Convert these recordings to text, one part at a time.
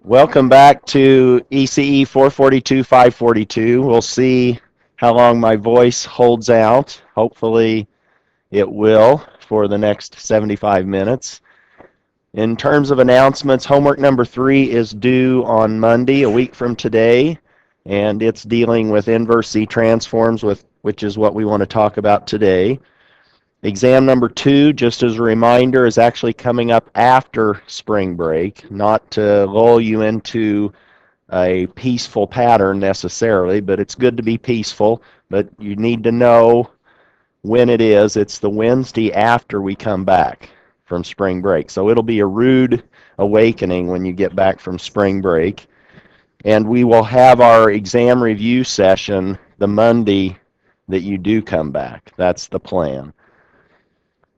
Welcome back to ECE 442-542. We'll see how long my voice holds out. Hopefully it will for the next 75 minutes. In terms of announcements, homework number 3 is due on Monday, a week from today, and it's dealing with inverse Z transforms, which is what we want to talk about today. Exam number 2, just as a reminder, is actually coming up after spring break, not to lull you into a peaceful pattern necessarily, but it's good to be peaceful, but you need to know when it is. It's the Wednesday after we come back from spring break. So it'll be a rude awakening when you get back from spring break. And we will have our exam review session the Monday that you do come back. That's the plan.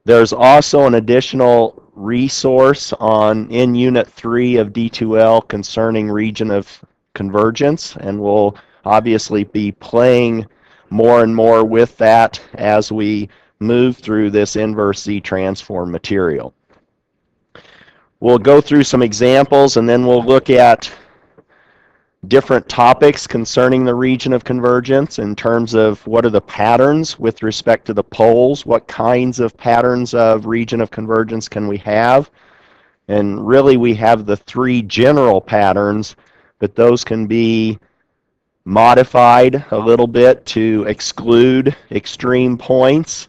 There's also an additional resource in Unit 3 of D2L concerning region of convergence, and we'll obviously be playing more and more with that as we move through this inverse Z transform material. We'll go through some examples, and then we'll look at different topics concerning the region of convergence in terms of what are the patterns with respect to the poles, what kinds of patterns of region of convergence can we have, and really we have the 3 general patterns, but those can be modified a little bit to exclude extreme points.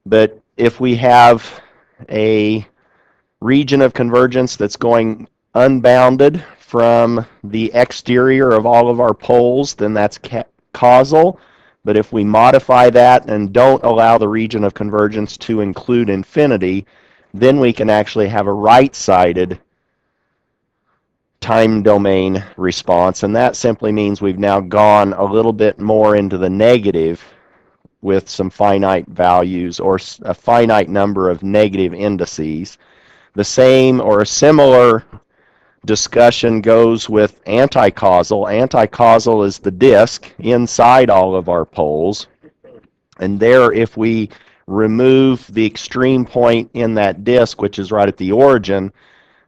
But if we have a region of convergence that's going unbounded from the exterior of all of our poles, then that's causal. But if we modify that and don't allow the region of convergence to include infinity, then we can actually have a right-sided time domain response, and that simply means we've now gone a little bit more into the negative with some finite values or a finite number of negative indices. The same or a similar discussion goes with anti-causal. Anti-causal is the disk inside all of our poles, and there if we remove the extreme point in that disk, which is right at the origin,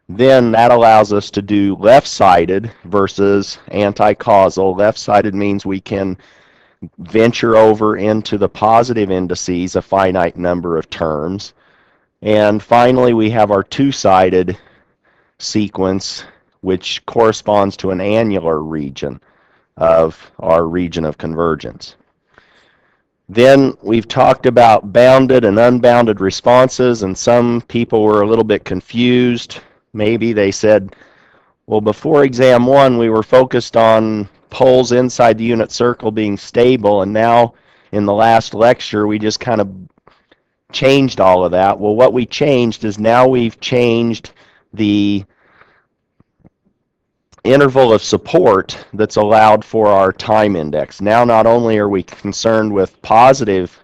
then that allows us to do left-sided versus anti-causal. Left-sided means we can venture over into the positive indices a finite number of terms. And finally, we have our two-sided sequence, which corresponds to an annular region of our region of convergence. Then we've talked about bounded and unbounded responses, and some people were a little bit confused. Maybe they said, well, before exam 1 we were focused on poles inside the unit circle being stable, and now in the last lecture we just kind of changed all of that. Well, what we changed is now we've changed the interval of support that's allowed for our time index. Now not only are we concerned with positive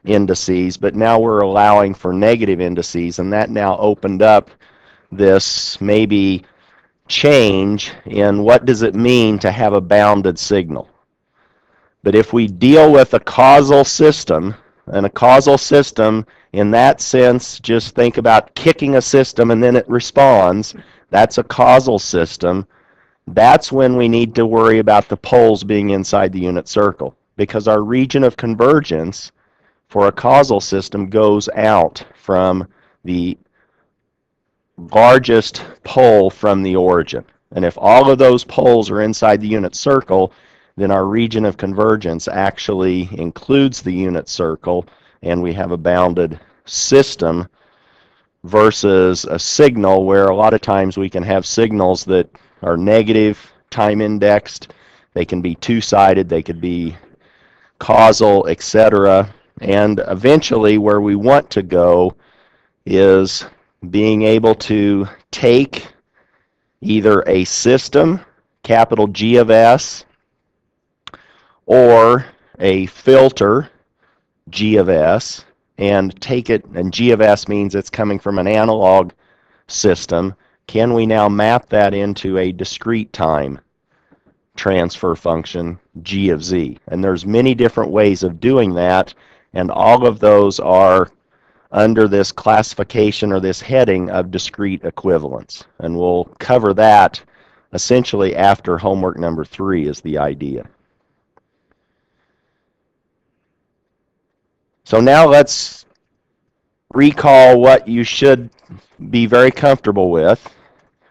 indices, but now we're allowing for negative indices, and that now opened up this maybe change in what does it mean to have a bounded signal. But if we deal with a causal system, and a causal system in that sense, just think about kicking a system and then it responds, that's a causal system. That's when we need to worry about the poles being inside the unit circle, because our region of convergence for a causal system goes out from the largest pole from the origin. And if all of those poles are inside the unit circle, then our region of convergence actually includes the unit circle, and we have a bounded system versus a signal where a lot of times we can have signals that are negative time indexed. They can be two-sided, they could be causal, etc. And eventually where we want to go is being able to take either a system, capital G of S, or a filter, G of S, and take it, and G of S means it's coming from an analog system. Can we now map that into a discrete time transfer function, G of Z? And there's many different ways of doing that, and all of those are under this classification or this heading of discrete equivalence. And we'll cover that essentially after homework number 3 is the idea. So now let's recall what you should be very comfortable with.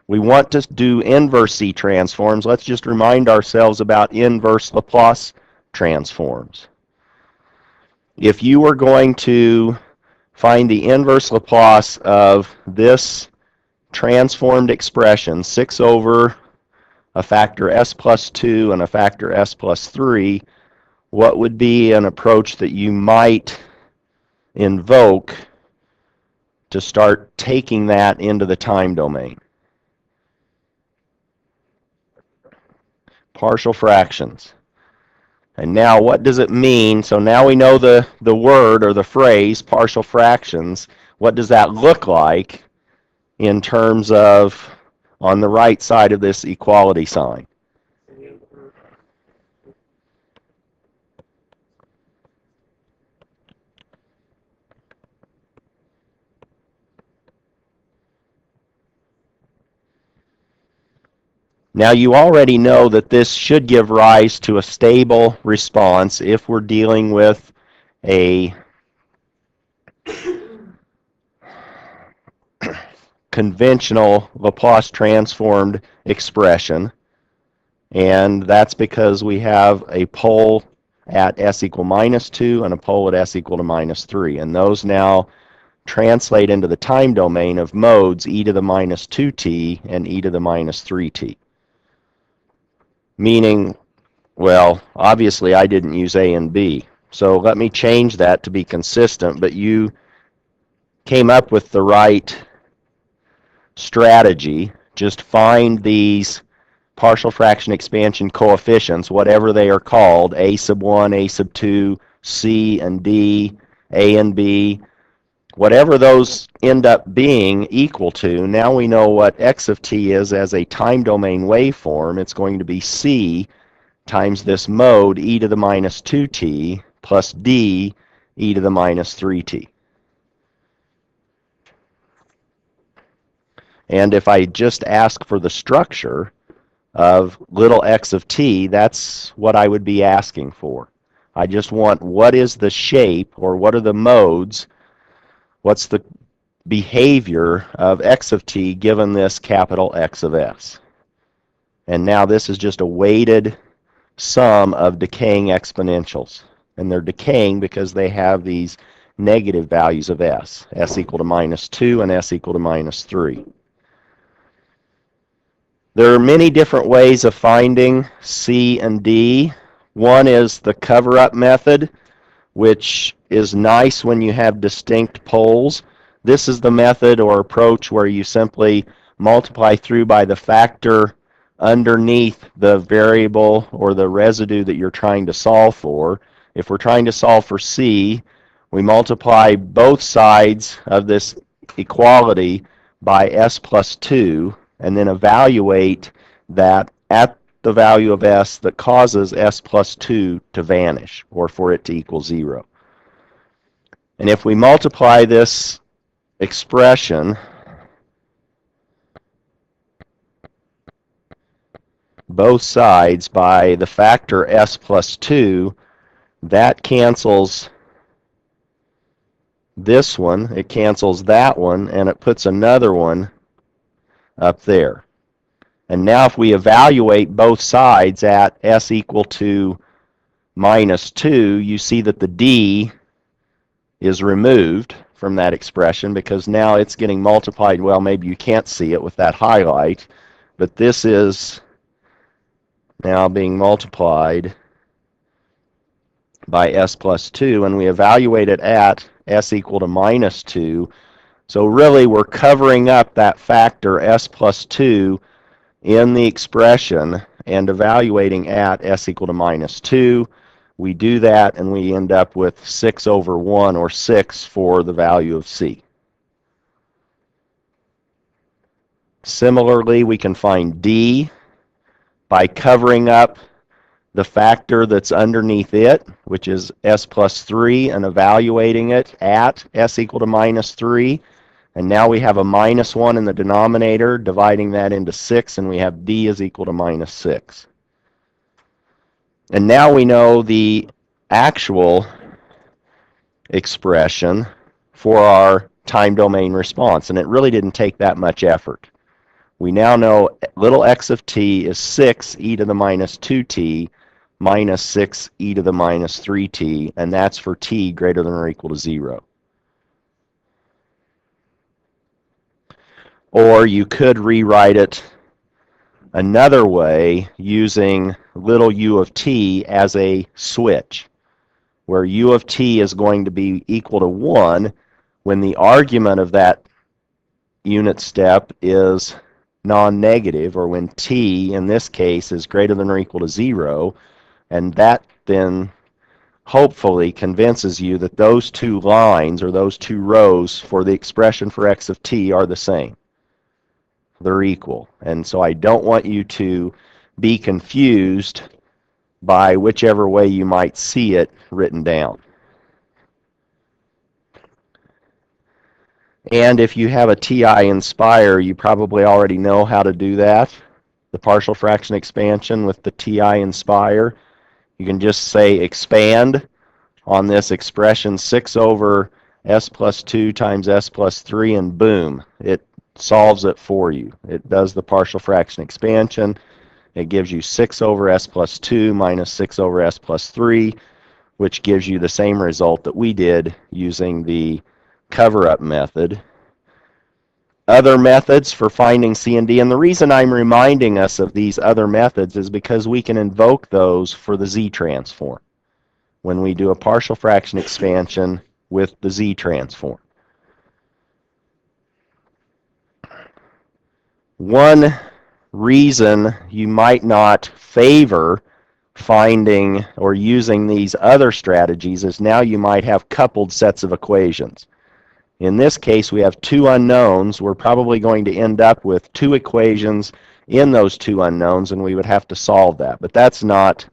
We want to do inverse C transforms. Let's just remind ourselves about inverse Laplace transforms. If you were going to find the inverse Laplace of this transformed expression, 6 over a factor s plus 2 and a factor s plus 3, what would be an approach that you might invoke to start taking that into the time domain? Partial fractions. And now what does it mean? So now we know the word or the phrase partial fractions. What does that look like in terms of on the right side of this equality sign? Now you already know that this should give rise to a stable response if we're dealing with a conventional Laplace transformed expression, and that's because we have a pole at s equal minus 2 and a pole at s equal to minus 3, and those now translate into the time domain of modes e to the minus 2t and e to the minus 3t. Meaning, well, obviously I didn't use a and b, so let me change that to be consistent, but you came up with the right strategy. Just find these partial fraction expansion coefficients, whatever they are called, a sub 1, a sub 2, c and d, a and b, whatever those end up being equal to. Now we know what x of t is as a time domain waveform. It's going to be c times this mode e to the minus 2t plus d e to the minus 3t. And if I just ask for the structure of little x of t, that's what I would be asking for. I just want what is the shape, or what are the modes, what's the behavior of x of t given this capital X of s. And now this is just a weighted sum of decaying exponentials. And they're decaying because they have these negative values of s equal to minus 2 and s equal to minus 3. There are many different ways of finding C and D. One is the cover-up method, which is nice when you have distinct poles. This is the method or approach where you simply multiply through by the factor underneath the variable or the residue that you're trying to solve for. If we're trying to solve for C, we multiply both sides of this equality by s plus 2, and then evaluate that at the value of s that causes s plus 2 to vanish, or for it to equal 0. And if we multiply this expression both sides by the factor s plus 2, that cancels this one, it cancels that one, and it puts another one up there. And now if we evaluate both sides at s equal to minus 2, you see that the d is removed from that expression because now it's getting multiplied. Well, maybe you can't see it with that highlight, but this is now being multiplied by s plus 2, and we evaluate it at s equal to minus 2. So really we're covering up that factor s plus 2 in the expression and evaluating at s equal to minus 2. We do that and we end up with 6 over 1, or 6 for the value of C. Similarly, we can find D by covering up the factor that's underneath it, which is s plus 3, and evaluating it at s equal to minus 3. And now we have a minus 1 in the denominator, dividing that into 6, and we have d is equal to minus 6. And now we know the actual expression for our time domain response, and it really didn't take that much effort. We now know little x of t is 6 e to the minus 2t minus 6 e to the minus 3t, and that's for t greater than or equal to 0. Or you could rewrite it another way using little u of t as a switch, where u of t is going to be equal to 1 when the argument of that unit step is non-negative, or when t, in this case, is greater than or equal to 0, and that then hopefully convinces you that those two lines, or those two rows for the expression for x of t are the same. They're equal. And so I don't want you to be confused by whichever way you might see it written down. And if you have a TI Inspire, you probably already know how to do that. The partial fraction expansion with the TI Inspire. You can just say expand on this expression 6 over s plus 2 times s plus 3, and boom, it solves it for you. It does the partial fraction expansion. It gives you 6 over s plus 2 minus 6 over s plus 3, which gives you the same result that we did using the cover-up method. Other methods for finding C and D, and the reason I'm reminding us of these other methods is because we can invoke those for the Z transform when we do a partial fraction expansion with the Z transform. One reason you might not favor finding or using these other strategies is now you might have coupled sets of equations. In this case, we have two unknowns. We're probably going to end up with two equations in those two unknowns, and we would have to solve that. But that's not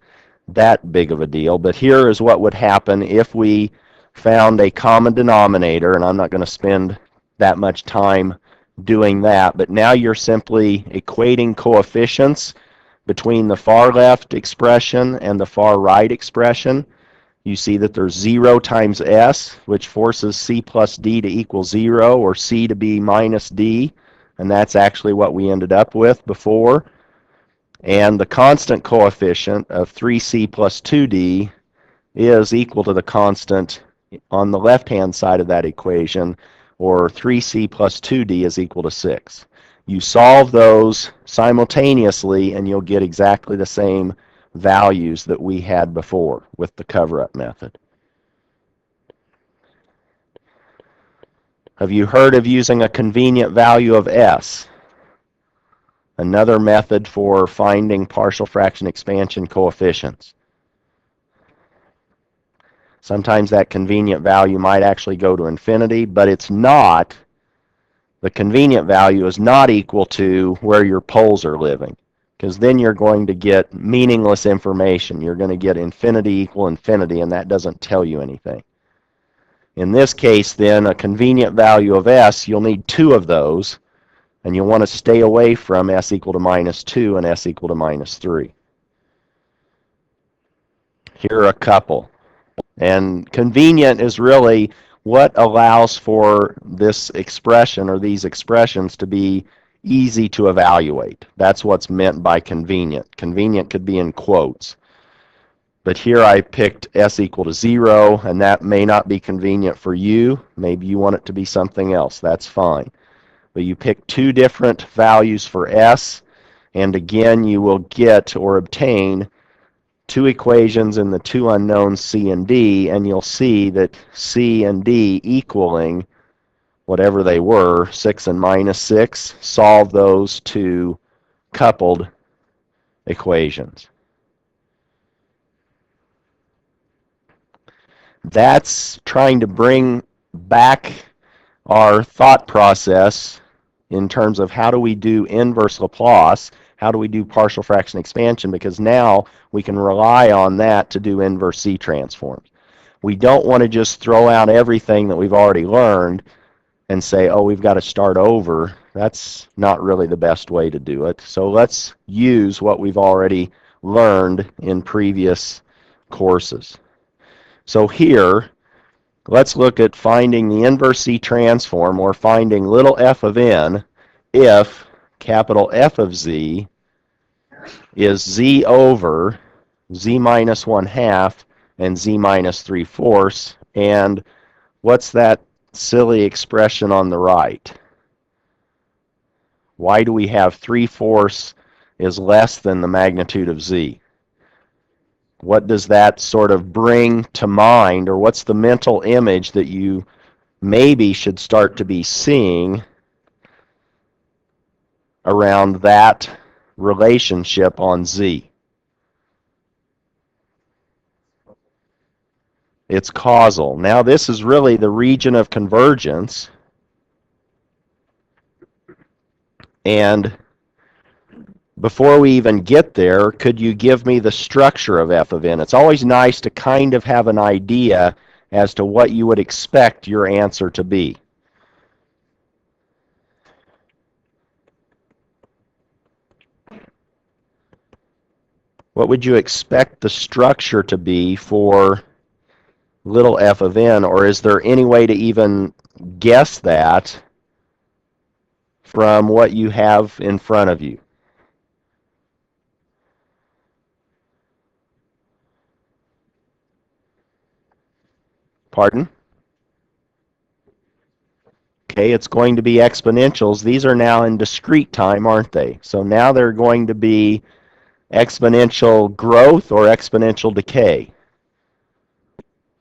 that big of a deal. But here is what would happen if we found a common denominator, and I'm not going to spend that much time doing that. But now you're simply equating coefficients between the far left expression and the far right expression. You see that there's 0 times s, which forces c plus d to equal 0, or c to be minus d, and that's actually what we ended up with before. And the constant coefficient of 3c plus 2d is equal to the constant on the left-hand side of that equation, or 3c plus 2d is equal to 6. You solve those simultaneously, and you'll get exactly the same values that we had before with the cover-up method. Have you heard of using a convenient value of s? Another method for finding partial fraction expansion coefficients. Sometimes that convenient value might actually go to infinity, but it's not. The convenient value is not equal to where your poles are living, because then you're going to get meaningless information. You're going to get infinity equal infinity, and that doesn't tell you anything. In this case, then, a convenient value of s, you'll need two of those, and you'll want to stay away from s equal to minus 2 and s equal to minus 3. Here are a couple. And convenient is really what allows for this expression or these expressions to be easy to evaluate. That's what's meant by convenient. Convenient could be in quotes. But here I picked s equal to 0, and that may not be convenient for you. Maybe you want it to be something else. That's fine. But you pick two different values for s, and again you will get or obtain two equations in the two unknowns c and d, and you'll see that c and d equaling whatever they were, 6 and minus 6, solve those two coupled equations. That's trying to bring back our thought process in terms of how do we do inverse Laplace, how do we do partial fraction expansion? Because now we can rely on that to do inverse Z transforms. We don't want to just throw out everything that we've already learned and say, oh, we've got to start over. That's not really the best way to do it. So let's use what we've already learned in previous courses. So here, let's look at finding the inverse Z transform, or finding little f of n, if capital F of Z is Z over Z minus 1/2 and Z minus 3/4. And what's that silly expression on the right? Why do we have 3/4 is less than the magnitude of Z? What does that sort of bring to mind, or what's the mental image that you maybe should start to be seeing around that relationship on Z? It's causal. Now this is really the region of convergence, and before we even get there, could you give me the structure of f of n? It's always nice to kind of have an idea as to what you would expect your answer to be. What would you expect the structure to be for little f of n, or is there any way to even guess that from what you have in front of you? Pardon? Okay, it's going to be exponentials. These are now in discrete time, aren't they? So now they're going to be exponential growth or exponential decay.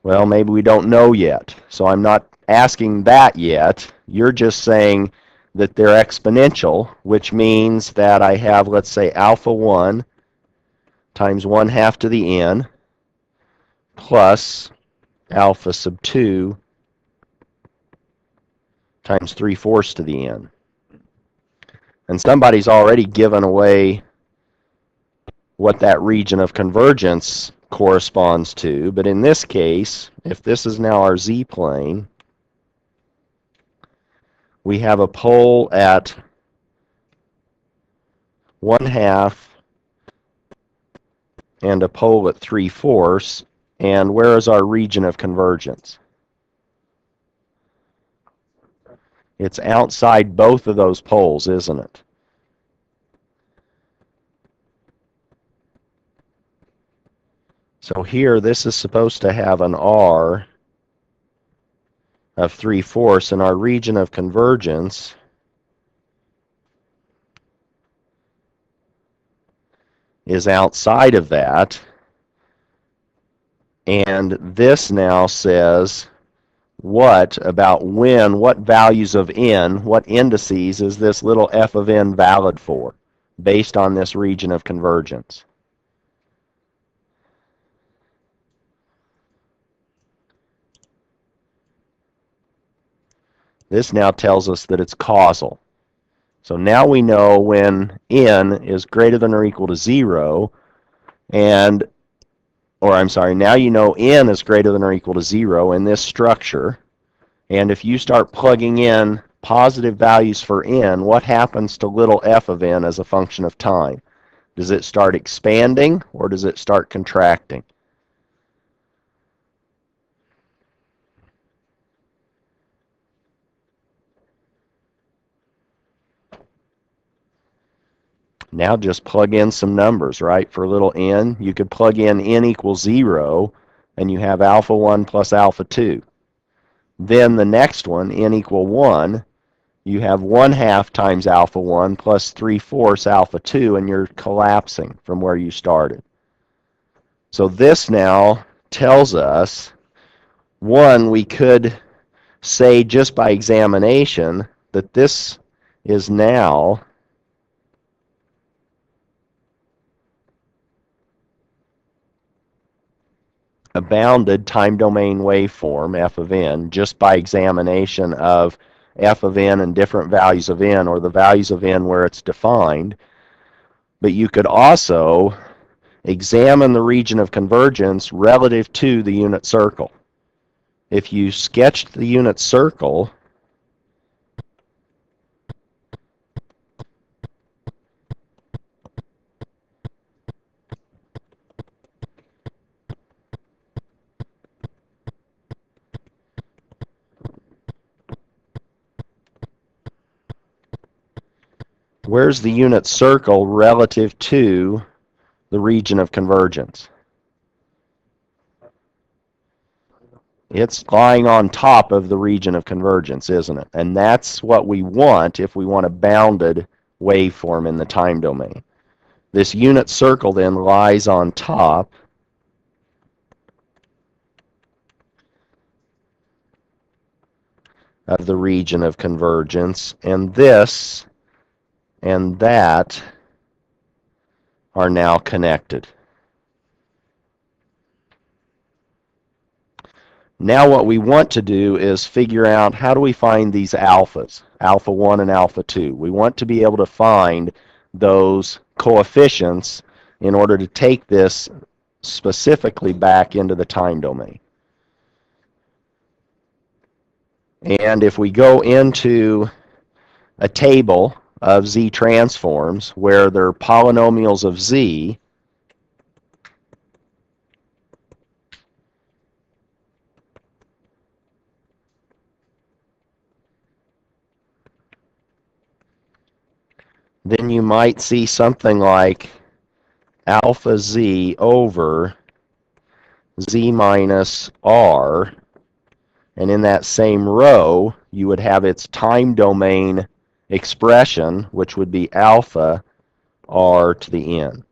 Well, maybe we don't know yet. So I'm not asking that yet. You're just saying that they're exponential, which means that I have, let's say, alpha 1 times 1/2 to the n plus alpha sub 2 times 3/4 to the n. And somebody's already given away what that region of convergence corresponds to, but in this case, if this is now our z-plane, we have a pole at 1/2 and a pole at 3/4, and where is our region of convergence? It's outside both of those poles, isn't it? So here, this is supposed to have an R of 3/4, and our region of convergence is outside of that. And this now says, what about when, what values of n, what indices is this little f of n valid for, based on this region of convergence? This now tells us that it's causal. So now we know when n is greater than or equal to 0, and, or I'm sorry, now you know n is greater than or equal to 0 in this structure. And if you start plugging in positive values for n, what happens to little f of n as a function of time? Does it start expanding, or does it start contracting? Now just plug in some numbers, right? For little n, you could plug in n equals 0, and you have alpha 1 plus alpha 2. Then the next one, n equal 1, you have 1/2 times alpha 1 plus 3/4 alpha 2, and you're collapsing from where you started. So this now tells us, one, we could say just by examination that this is now a bounded time domain waveform, f of n, just by examination of f of n and different values of n, or the values of n where it's defined. But you could also examine the region of convergence relative to the unit circle. If you sketched the unit circle, where's the unit circle relative to the region of convergence? It's lying on top of the region of convergence, isn't it? And that's what we want if we want a bounded waveform in the time domain. This unit circle then lies on top of the region of convergence, and this and that are now connected. Now what we want to do is figure out how do we find these alphas, alpha 1 and alpha 2. We want to be able to find those coefficients in order to take this specifically back into the time domain. And if we go into a table of z transforms where they're polynomials of z, then you might see something like alpha z over z minus r, and in that same row you would have its time domain expression, which would be alpha r to the n.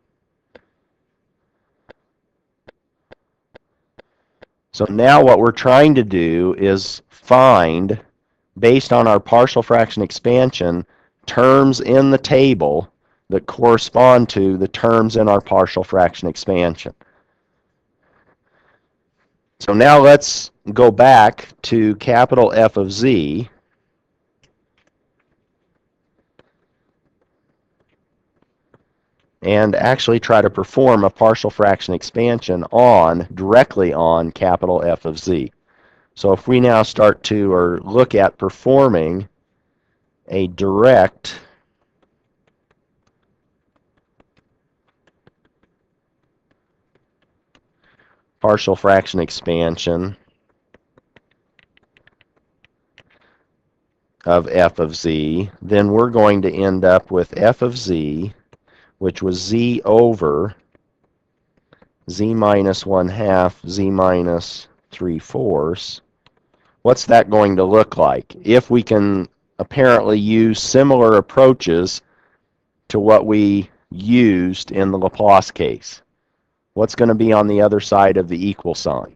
So now what we're trying to do is find, based on our partial fraction expansion, terms in the table that correspond to the terms in our partial fraction expansion. So now let's go back to capital F of z, and actually try to perform a partial fraction expansion directly on capital F of z. So if we now start to, or look at performing a direct partial fraction expansion of f of z, then we're going to end up with f of z, which was z over z minus 1/2, z minus 3/4. What's that going to look like? If we can apparently use similar approaches to what we used in the Laplace case, what's going to be on the other side of the equal sign?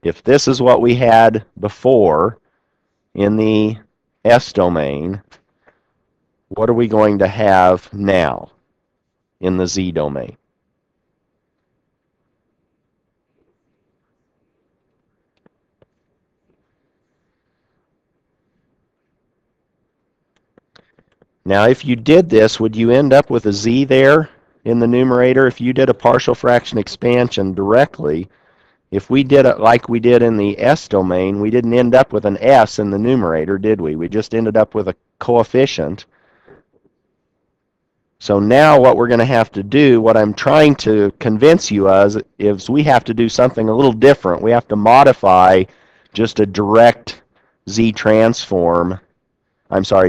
If this is what we had before in the S domain, what are we going to have now in the Z domain? Now, if you did this, would you end up with a Z there in the numerator? If you did a partial fraction expansion directly, if we did it like we did in the S domain, we didn't end up with an S in the numerator, did we? We just ended up with a coefficient. So now what we're going to have to do, what I'm trying to convince you of, is we have to do something a little different. We have to modify just a direct Z transform,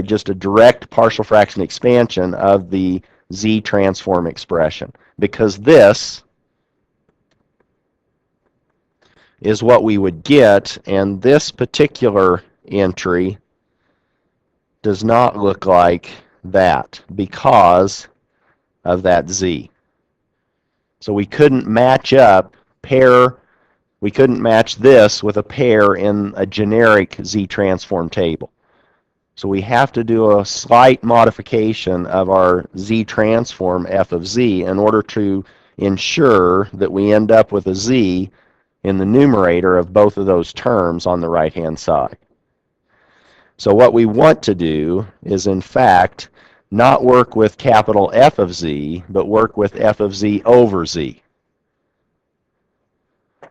just a direct partial fraction expansion of the Z transform expression. Because this is what we would get, and this particular entry does not look like that because of that Z. So we couldn't match up we couldn't match this with a pair in a generic Z transform table. So we have to do a slight modification of our z transform f of z in order to ensure that we end up with a z in the numerator of both of those terms on the right-hand side. So what we want to do is, in fact, not work with capital F of z, but work with f of z over z.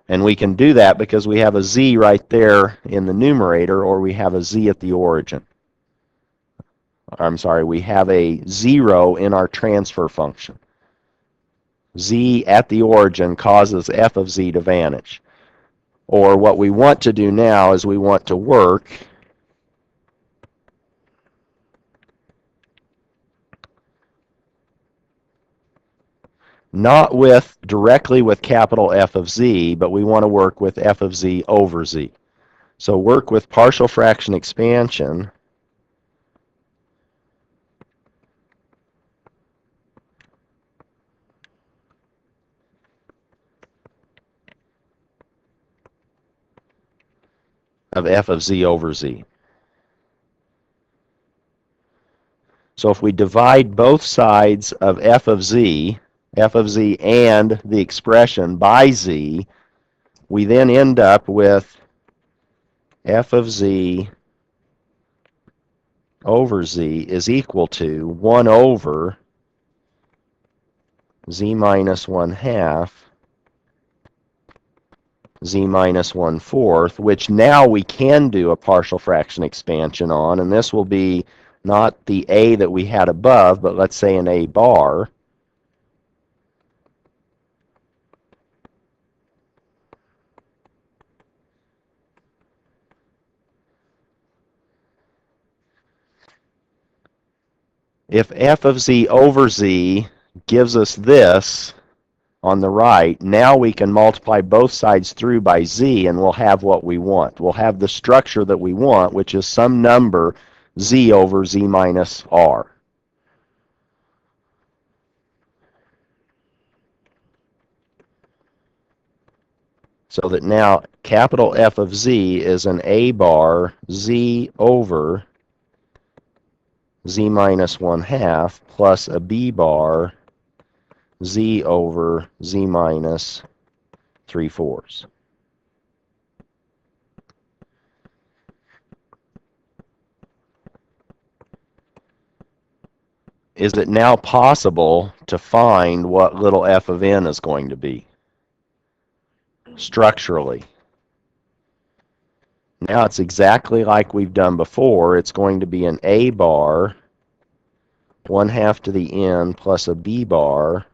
And we can do that because we have a z right there in the numerator, or we have a z at the origin. I'm sorry, we have a 0 in our transfer function. Z at the origin causes f of z to vanish. Or what we want to do now is we want to work not with directly with capital F of z, but we want to work with f of z over z. So work with partial fraction expansion of f of z over z. So if we divide both sides of f of z and the expression by z, we then end up with f of z over z is equal to 1 over z minus 1/2 z minus 1/4, which now we can do a partial fraction expansion on, and this will be not the a that we had above, but let's say an a bar. If f of z over z gives us this on the right, now we can multiply both sides through by z and we'll have what we want. We'll have the structure that we want, which is some number z over z minus r. So that now capital F of z is an a bar z over z minus 1/2 plus a b bar z over z minus 3/4. Is it now possible to find what little f of n is going to be structurally? Now it's exactly like we've done before. It's going to be an a bar 1/2 to the n plus a b bar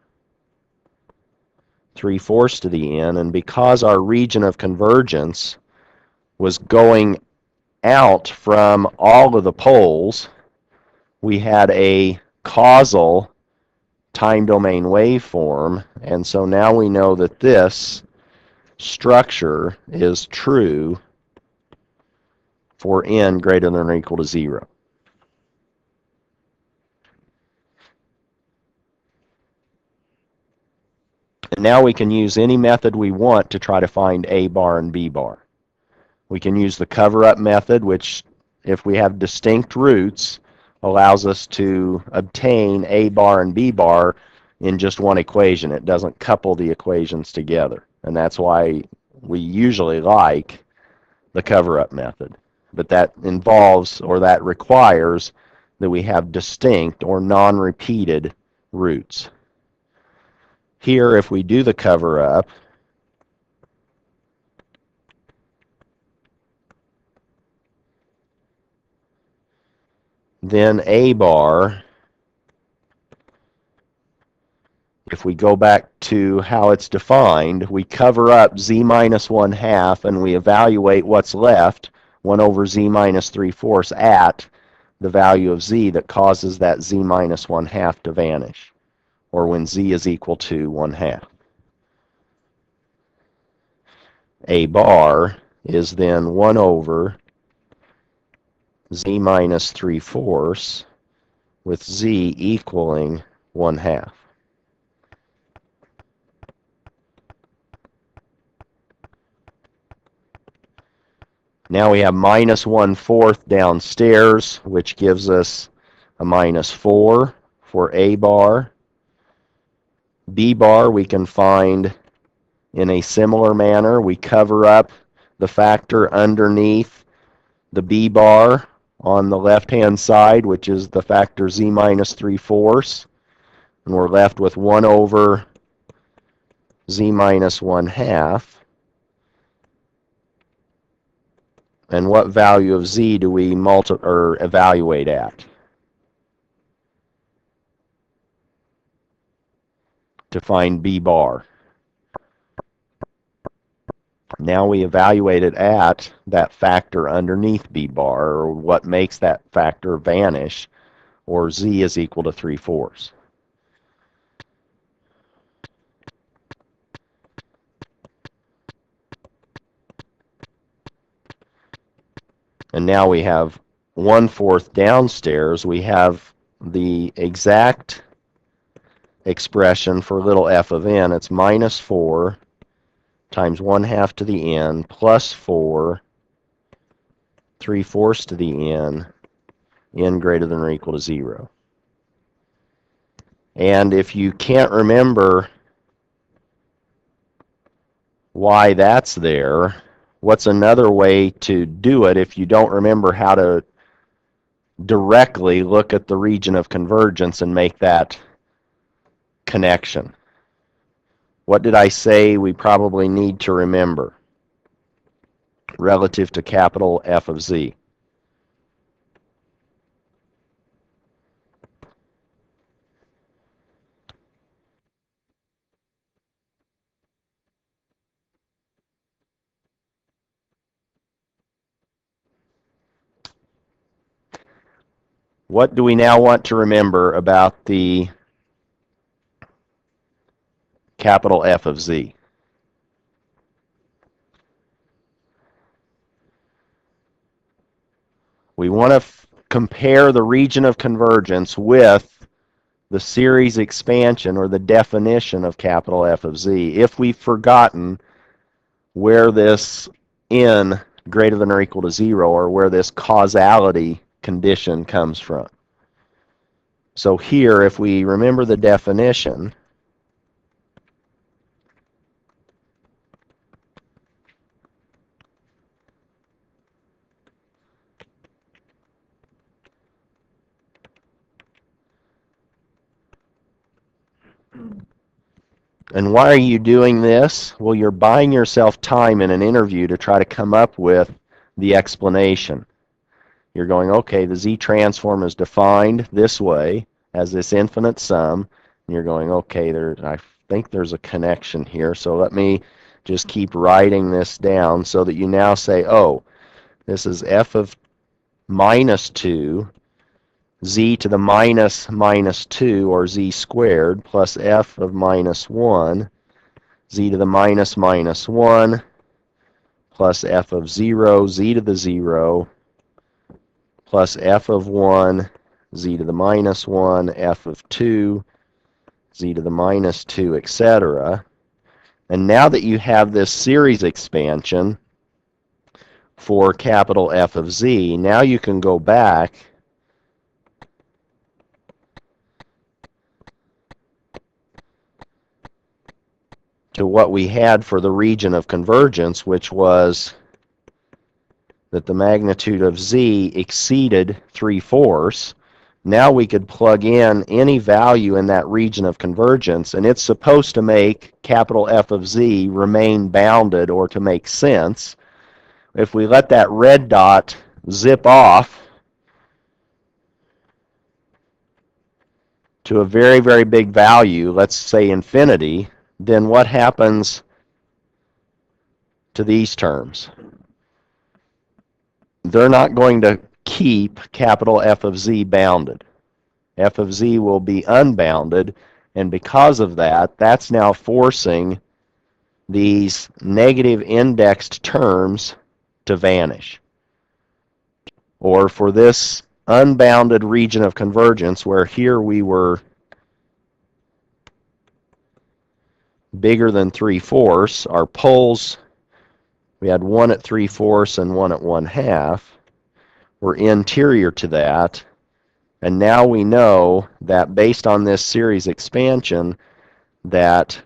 3/4 to the n, and because our region of convergence was going out from all of the poles, we had a causal time domain waveform, and so now we know that this structure is true for n greater than or equal to 0. And now we can use any method we want to try to find a bar and b bar. We can use the cover-up method, which, if we have distinct roots, allows us to obtain a bar and b bar in just one equation. It doesn't couple the equations together, and that's why we usually like the cover-up method. But that involves, or that requires, that we have distinct or non-repeated roots. Here, if we do the cover-up, then a bar, if we go back to how it's defined, we cover up z minus 1/2 and we evaluate what's left, 1 over z minus 3/4 at the value of z that causes that z minus 1/2 to vanish, or when z is equal to 1/2. A bar is then 1 over z minus 3/4 with z equaling 1/2. Now we have minus 1/4 downstairs, which gives us a minus 4 for A bar. B bar we can find in a similar manner. We cover up the factor underneath the B bar on the left-hand side, which is the factor Z minus 3/4, and we're left with 1 over Z minus 1/2. And what value of Z do we evaluate at to find B bar? Now we evaluate it at that factor underneath B bar, or what makes that factor vanish, or Z is equal to 3/4. And now we have 1/4 downstairs. We have the exact expression for little f of n. It's minus 4 times 1/2 to the n plus 4 3/4 to the n greater than or equal to 0. And if you can't remember why that's there, what's another way to do it if you don't remember how to directly look at the region of convergence and make that connection? What did I say we probably need to remember relative to capital F of Z? What do we now want to remember about the capital F of Z? We want to compare the region of convergence with the series expansion or the definition of capital F of Z. If we've forgotten where this n greater than or equal to 0, or where this causality condition comes from. So here, if we remember the definition, and why are you doing this? Well, you're buying yourself time in an interview to try to come up with the explanation. You're going, okay, the Z transform is defined this way as this infinite sum, and you're going, okay, I think there's a connection here, so let me just keep writing this down so that you now say, oh, this is f of minus 2, z to the minus 2, or z squared, plus f of minus 1, z to the minus 1, plus f of 0, z to the 0, plus f of 1, z to the minus 1, f of 2, z to the minus 2, etc. And now that you have this series expansion for capital F of Z, now you can go back to what we had for the region of convergence, which was that the magnitude of Z exceeded 3/4. Now we could plug in any value in that region of convergence, and it's supposed to make capital F of Z remain bounded, or to make sense. If we let that red dot zip off to a very, very big value, let's say infinity, then what happens to these terms? They're not going to keep capital F of Z bounded. F of Z will be unbounded, and because of that, that's now forcing these negative indexed terms to vanish. Or for this unbounded region of convergence, where here we were bigger than 3/4, our poles We had one at 3/4 and one at 1/2. We're interior to that. And now we know that based on this series expansion that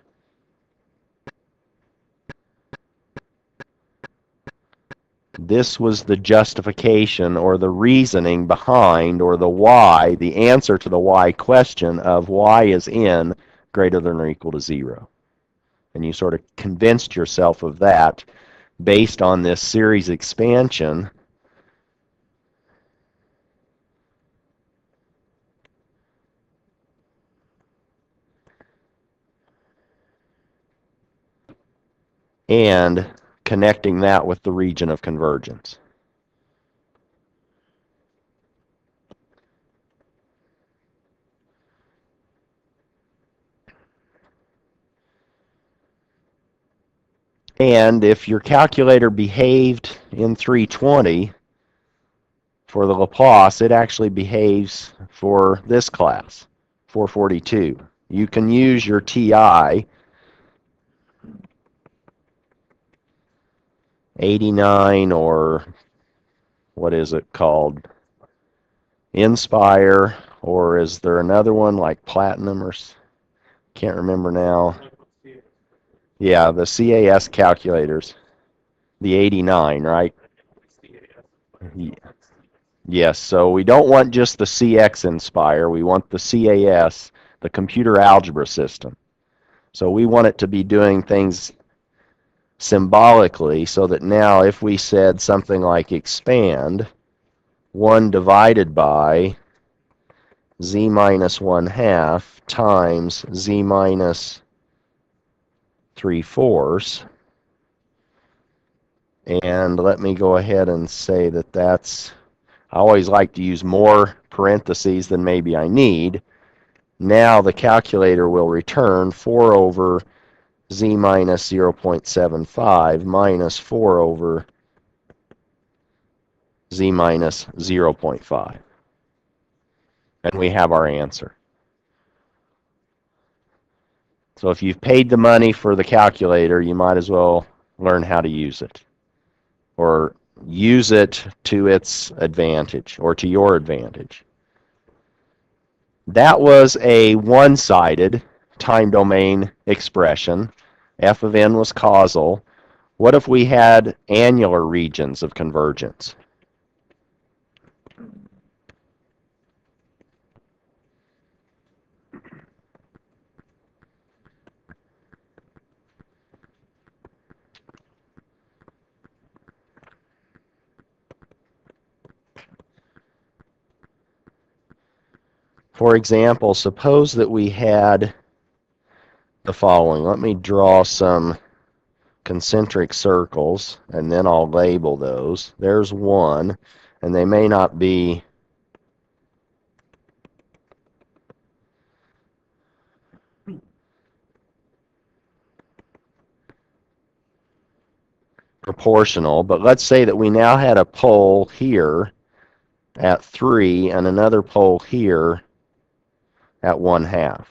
this was the justification or the reasoning behind or the why, the answer to the why question of y is n greater than or equal to 0. And you sort of convinced yourself of that based on this series expansion. And connecting that with the region of convergence. And if your calculator behaved in 320 for the Laplace, it actually behaves for this class, 442. You can use your TI 89 or what is it called? Inspire, or is there another one like Platinum or can't remember now. Yeah, the CAS calculators. The 89, right? Yes, so we don't want just the CX Inspire. We want the CAS, the computer algebra system. So we want it to be doing things symbolically so that now if we said something like expand 1 divided by z minus 1/2 times z minus 3/4, and let me go ahead and say that that's, I always like to use more parentheses than maybe I need. Now the calculator will return 4 over z minus 0.75 minus 4 over z minus 0.5. And we have our answer. So if you've paid the money for the calculator, you might as well learn how to use it. Or use it to its advantage, or to your advantage. That was a one-sided time domain expression. F of n was causal. What if we had annular regions of convergence? For example, suppose that we had the following. Let me draw some concentric circles, and then I'll label those. There's one, and they may not be proportional, but let's say that we now had a pole here at 3 and another pole here at 1/2.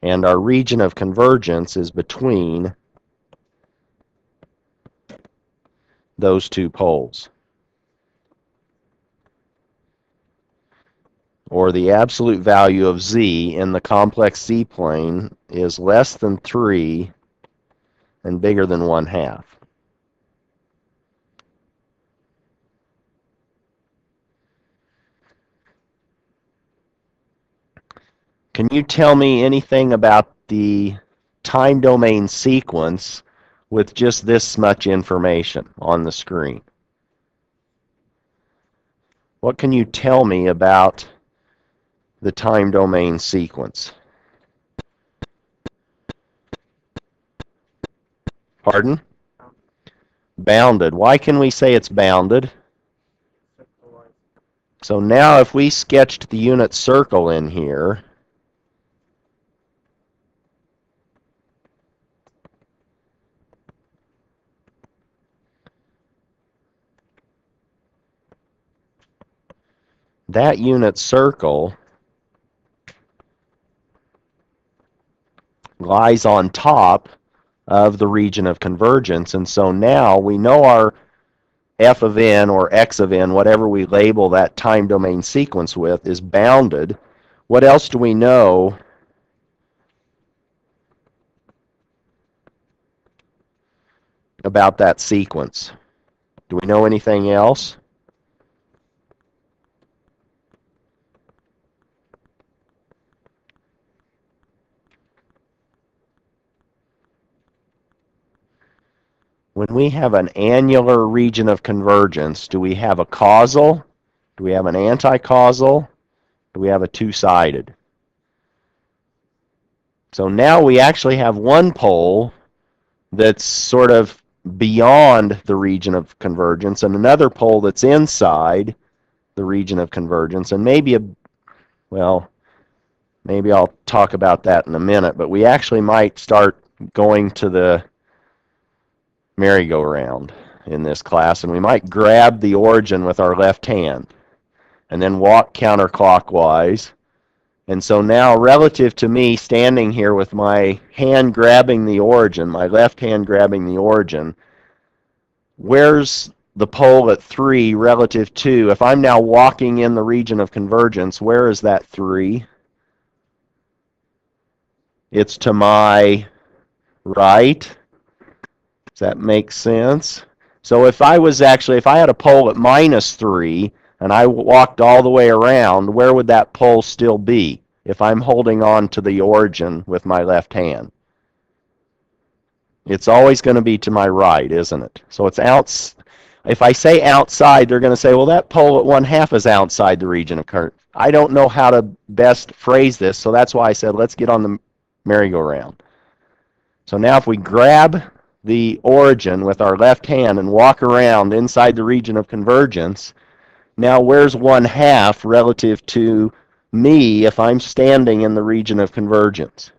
And our region of convergence is between those two poles. Or the absolute value of z in the complex z-plane is less than 3 and bigger than 1/2. Can you tell me anything about the time domain sequence with just this much information on the screen? What can you tell me about the time domain sequence? Pardon? Bounded. Why can we say it's bounded? So now if we sketched the unit circle in here, that unit circle lies on top of the region of convergence. And so now we know our f of n or x of n, whatever we label that time domain sequence with, is bounded. What else do we know about that sequence? Do we know anything else? When we have an annular region of convergence, do we have a causal? Do we have an anti-causal? Do we have a two-sided? So now we actually have one pole that's sort of beyond the region of convergence and another pole that's inside the region of convergence, and maybe maybe I'll talk about that in a minute, but we actually might start going to the merry-go-round in this class, and we might grab the origin with our left hand and then walk counterclockwise. And so now, relative to me standing here with my hand grabbing the origin, my left hand grabbing the origin, where's the pole at 3 relative to, if I'm now walking in the region of convergence, where is that 3? It's to my right. Does that make sense? So if I had a pole at -3 and I walked all the way around, where would that pole still be if I'm holding on to the origin with my left hand? It's always going to be to my right, isn't it? So it's out. If I say outside, they're going to say, well, that pole at 1/2 is outside the region of current. I don't know how to best phrase this, so that's why I said let's get on the merry-go-round. So now if we grab the origin with our left hand and walk around inside the region of convergence, now where's 1/2 relative to me if I'm standing in the region of convergence?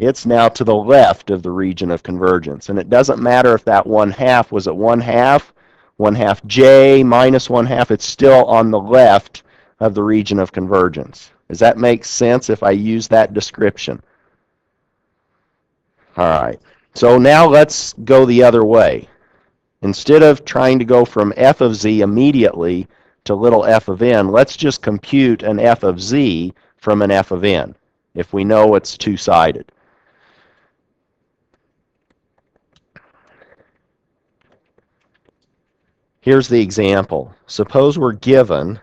It's now to the left of the region of convergence. And it doesn't matter if that 1/2 was at 1/2, 1/2 j, -1/2, it's still on the left of the region of convergence. Does that make sense if I use that description? All right. So now let's go the other way. Instead of trying to go from f of z immediately to little f of n, let's just compute an f of z from an f of n, if we know it's two-sided. Here's the example. Suppose we're given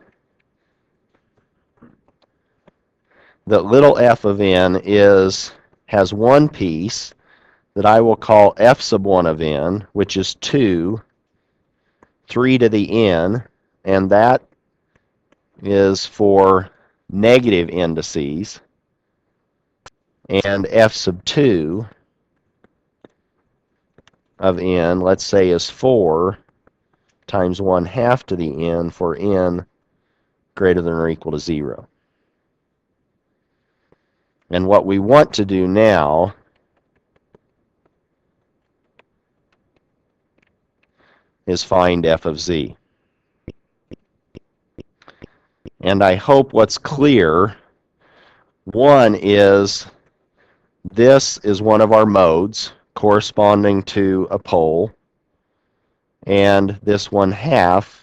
that little f of n has one piece that I will call f sub 1 of n, which is 2, 3 to the n, and that is for negative indices, and f sub 2 of n, let's say, is 4 times 1/2 to the n for n greater than or equal to 0. And what we want to do now is find f of z. And I hope what's clear, one is this is one of our modes corresponding to a pole, and this 1/2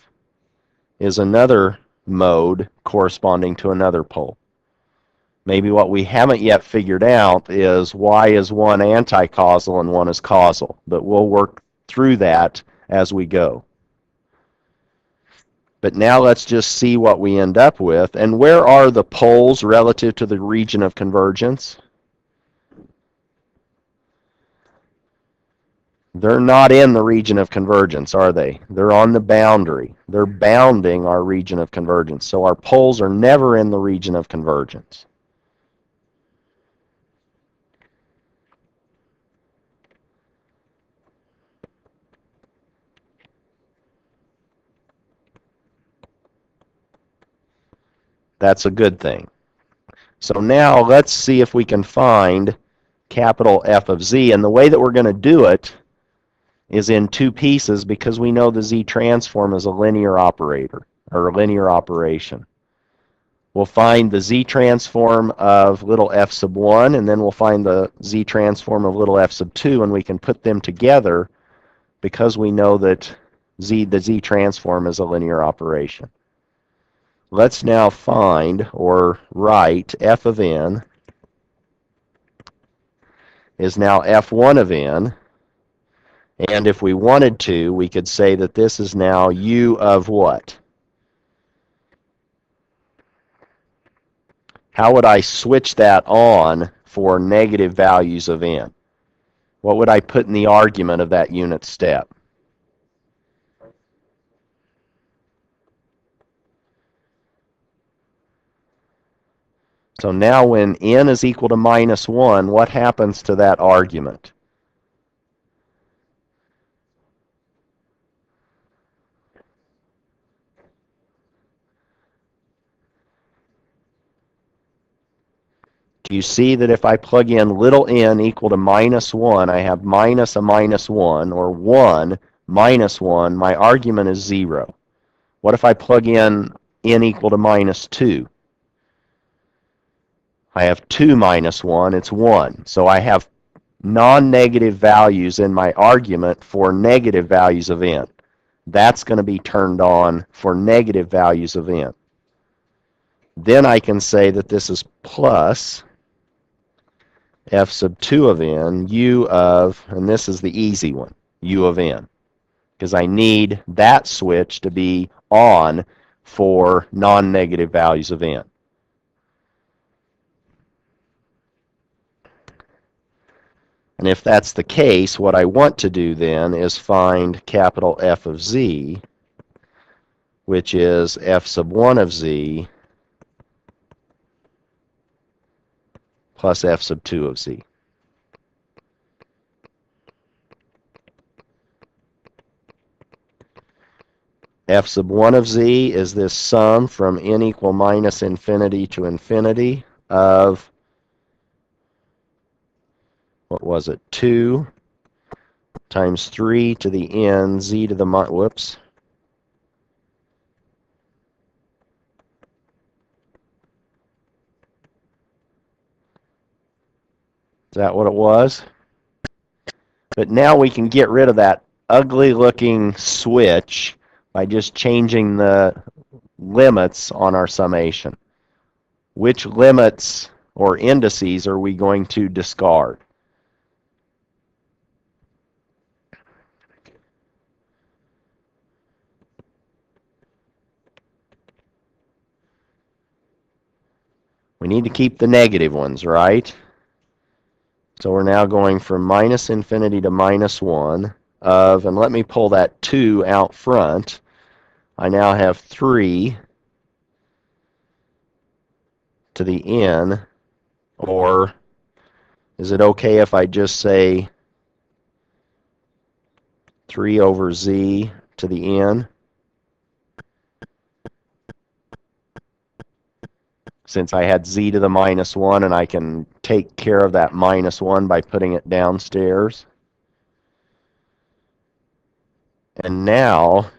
is another mode corresponding to another pole. Maybe what we haven't yet figured out is why is one anti-causal and one is causal, but we'll work through that as we go. But now let's just see what we end up with. And where are the poles relative to the region of convergence? They're not in the region of convergence, are they? They're on the boundary. They're bounding our region of convergence. So our poles are never in the region of convergence. That's a good thing. So now let's see if we can find capital F of z. And the way that we're going to do it is in two pieces because we know the z transform is a linear operator, or a linear operation. We'll find the z transform of little f sub 1, and then we'll find the z transform of little f sub 2, and we can put them together because we know that the z transform is a linear operation. Let's now find or write f of n is now f1 of n, and if we wanted to, we could say that this is now u of what? How would I switch that on for negative values of n? What would I put in the argument of that unit step? So now when n is equal to minus 1, what happens to that argument? Do you see that if I plug in little n equal to minus 1, I have minus a minus 1, or 1 minus 1, my argument is 0. What if I plug in n equal to minus 2? I have 2 minus 1, it's 1. So I have non-negative values in my argument for negative values of n. That's going to be turned on for negative values of n. Then I can say that this is plus f sub 2 of n, u of, and this is the easy one, u of n, because I need that switch to be on for non-negative values of n. And if that's the case, what I want to do then is find capital F of z, which is f sub 1 of z plus f sub 2 of z. F sub 1 of z is this sum from n equal minus infinity to infinity of, what was it, 2 times 3 to the n z to the, whoops. Is that what it was? But now we can get rid of that ugly looking switch by just changing the limits on our summation. Which limits or indices are we going to discard? We need to keep the negative ones, right? So we're now going from minus infinity to minus 1 of, and let me pull that 2 out front. I now have 3 to the n, or is it okay if I just say 3 over z to the n? Since I had z to the minus 1, and I can take care of that minus 1 by putting it downstairs. And now,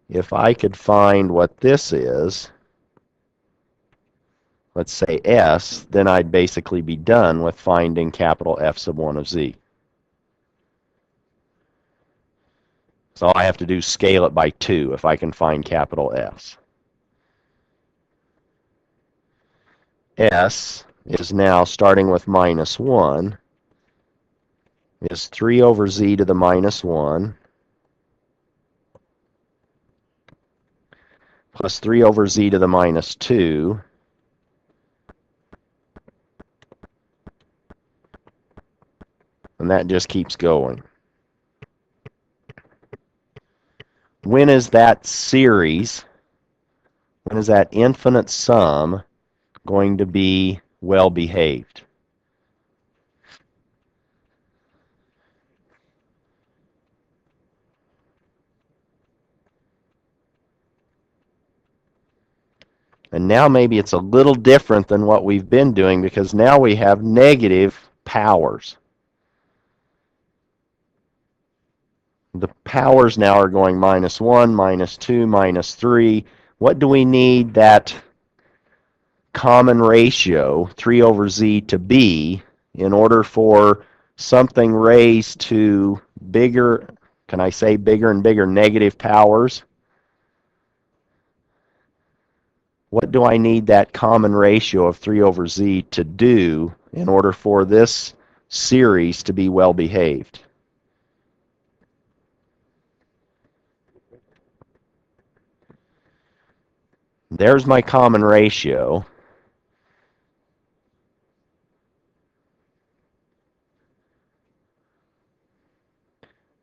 if I could find what this is, let's say s, then I'd basically be done with finding capital F sub 1 of z. So all I have to do is scale it by 2 if I can find capital S. S is now, starting with minus 1, is 3 over z to the minus 1 plus 3 over z to the minus 2 and that just keeps going. When is that series, when is that infinite sum going to be well behaved? And now maybe it's a little different than what we've been doing, because now we have negative powers. The powers now are going -1, -2, -3. What do we need that common ratio, 3 over z, to be in order for something raised to bigger, can I say bigger and bigger negative powers? What do I need that common ratio of 3 over z to do in order for this series to be well behaved? There's my common ratio.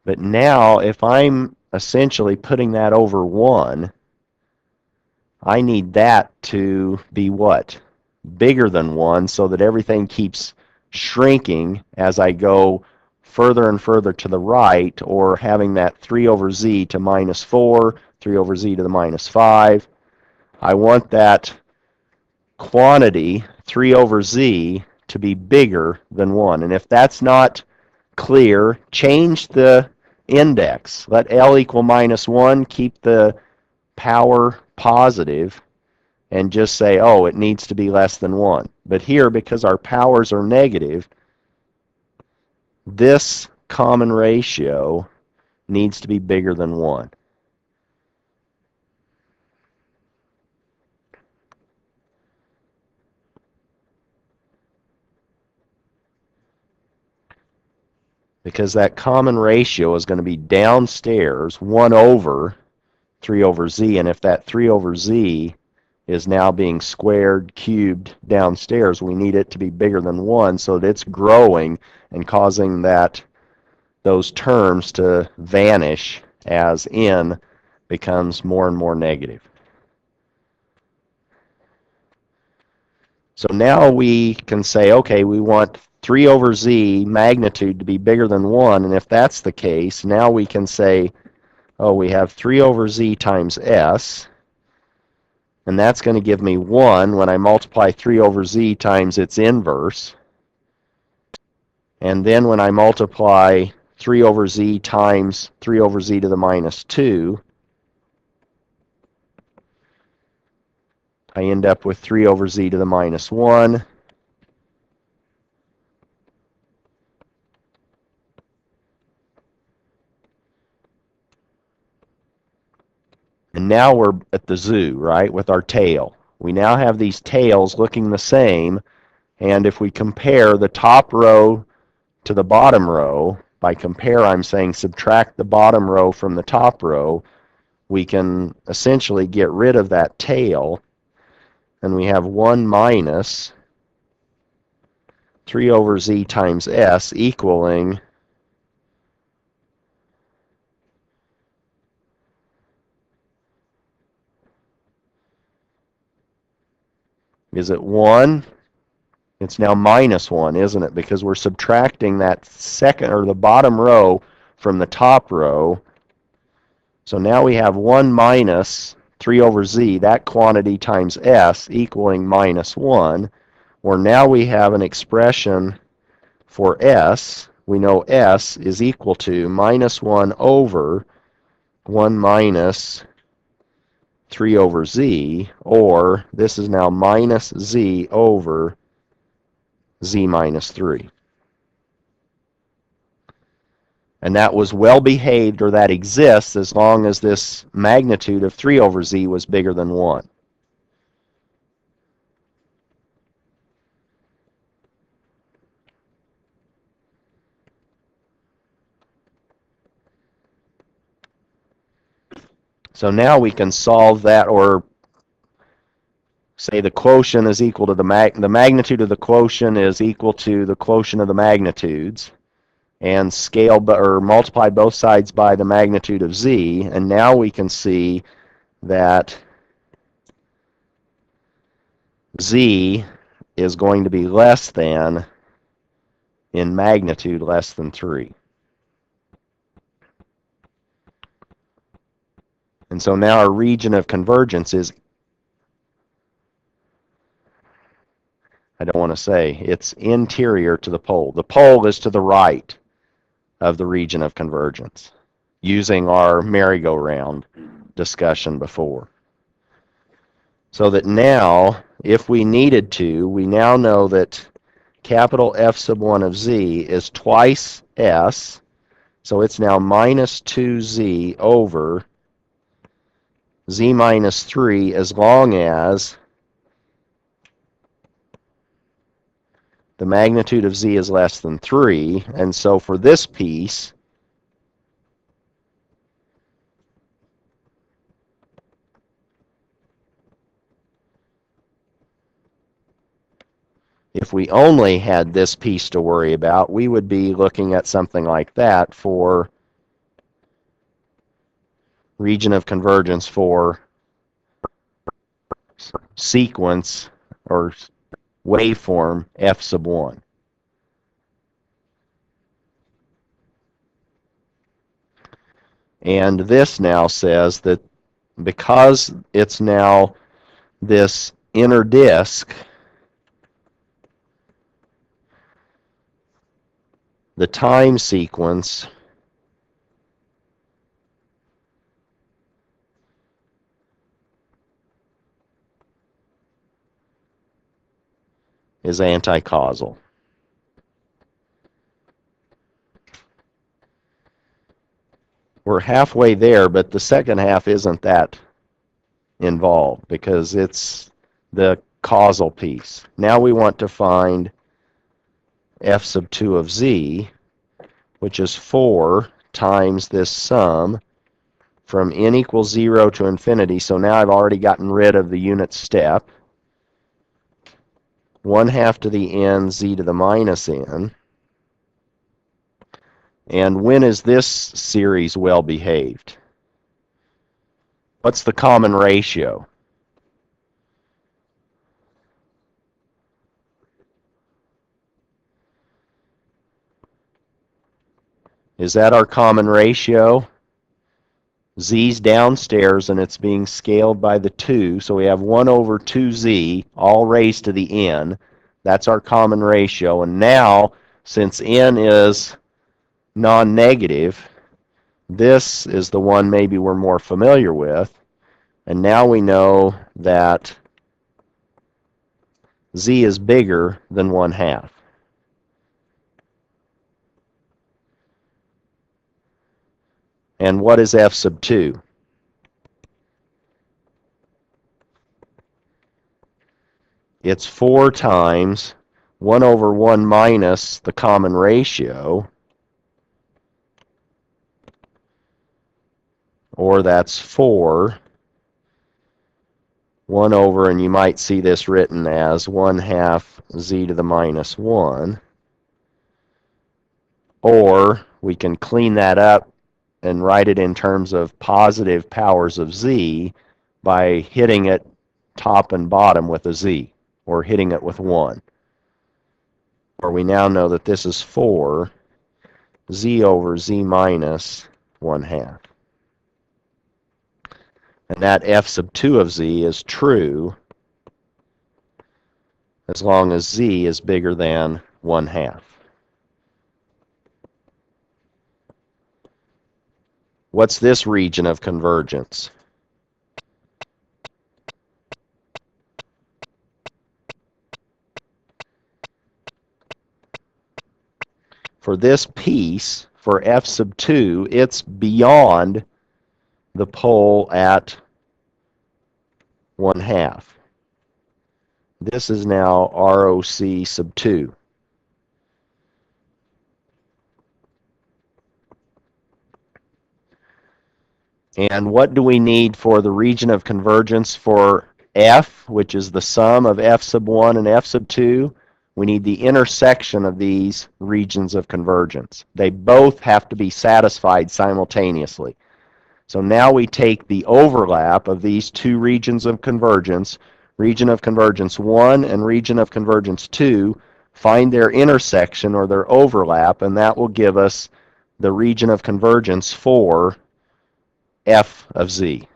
But now, if I'm essentially putting that over 1, I need that to be what? Bigger than 1, so that everything keeps shrinking as I go further and further to the right, or having that 3 over z to -4, 3 over z to the -5. I want that quantity, 3 over z, to be bigger than 1. And if that's not clear, change the index. Let L equal -1, keep the power positive, and just say, oh, it needs to be less than 1. But here, because our powers are negative, this common ratio needs to be bigger than 1. Because that common ratio is going to be downstairs 1 over 3 over z, and if that 3 over z is now being squared, cubed downstairs, we need it to be bigger than 1 so that it's growing and causing those terms to vanish as n becomes more and more negative. So now we can say, okay, we want 3 over z magnitude to be bigger than 1, and if that's the case, now we can say, oh, we have 3 over z times s, and that's going to give me 1 when I multiply 3 over z times its inverse. And then when I multiply 3 over z times 3 over z to the -2, I end up with 3 over z to the -1. And now we're at the zoo, right, with our tail. We now have these tails looking the same, and if we compare the top row to the bottom row, by compare I'm saying subtract the bottom row from the top row, we can essentially get rid of that tail, and we have 1 minus 3 over z times s equaling, is it 1? It's now -1, isn't it? Because we're subtracting that second, or the bottom row, from the top row. So now we have 1 minus 3 over z, that quantity, times s, equaling -1. Or now we have an expression for s. We know s is equal to -1 over 1 minus 3 over z, or this is now minus z over z minus 3. And that was well behaved, or that exists, as long as this magnitude of 3 over z was bigger than 1. So now we can solve that, or say the quotient is equal to the magnitude of the quotient is equal to the quotient of the magnitudes, and scale or multiply both sides by the magnitude of z, and now we can see that z is going to be less than, in magnitude, less than 3. And so now our region of convergence is, I don't want to say, it's interior to the pole. The pole is to the right of the region of convergence. using our merry-go-round discussion before. So that now, if we needed to, we now know that capital F sub 1 of z is twice s, so it's now minus 2z over z minus 3 as long as the magnitude of z is less than 3. And so for this piece, if we only had this piece to worry about, we would be looking at something like that for region of convergence for sequence or waveform f sub 1. And this now says that because it's now this inner disk, the time sequence is anti-causal. We're halfway there, but the second half isn't that involved because it's the causal piece. Now we want to find f sub 2 of z, which is 4 times this sum from n equals 0 to infinity. So now I've already gotten rid of the unit step. 1/2 to the n, z to the minus n. And when is this series well behaved? What's the common ratio? Is that our common ratio? Z's downstairs and it's being scaled by the 2, so we have 1 over 2z all raised to the n. That's our common ratio. And now, since n is non-negative, this is the one maybe we're more familiar with. And now we know that z is bigger than 1/2. And what is f sub 2? It's 4 times 1 over 1 minus the common ratio, or that's 4, 1 over, and you might see this written as 1/2 z to the minus 1. Or we can clean that up and write it in terms of positive powers of z by hitting it top and bottom with a z, or hitting it with 1. Or we now know that this is 4 z over z minus 1/2. And that f sub 2 of z is true as long as z is bigger than 1/2. What's this region of convergence? For this piece, for f sub 2, it's beyond the pole at 1/2. This is now ROC sub 2. And what do we need for the region of convergence for f, which is the sum of f sub 1 and f sub 2? We need the intersection of these regions of convergence. They both have to be satisfied simultaneously. So now we take the overlap of these two regions of convergence, region of convergence 1 and region of convergence 2, find their intersection or their overlap, and that will give us the region of convergence for f of z.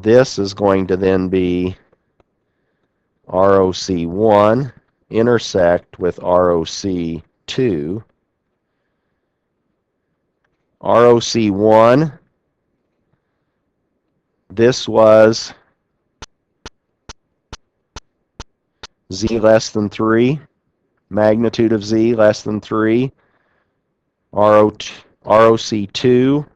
this is going to then be ROC1 intersect with ROC2. ROC1, this was Z less than 3, magnitude of Z less than 3. ROC2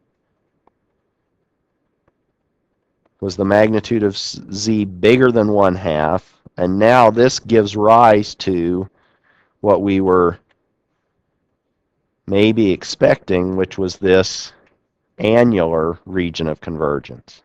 was the magnitude of Z bigger than 1/2, and now this gives rise to what we were maybe expecting, which was this annular region of convergence.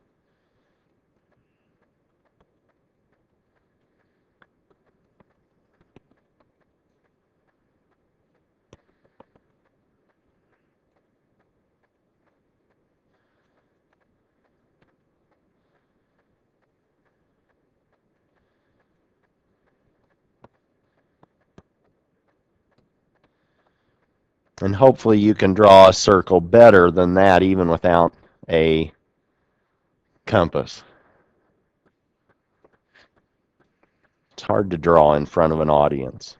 And hopefully you can draw a circle better than that even without a compass. It's hard to draw in front of an audience.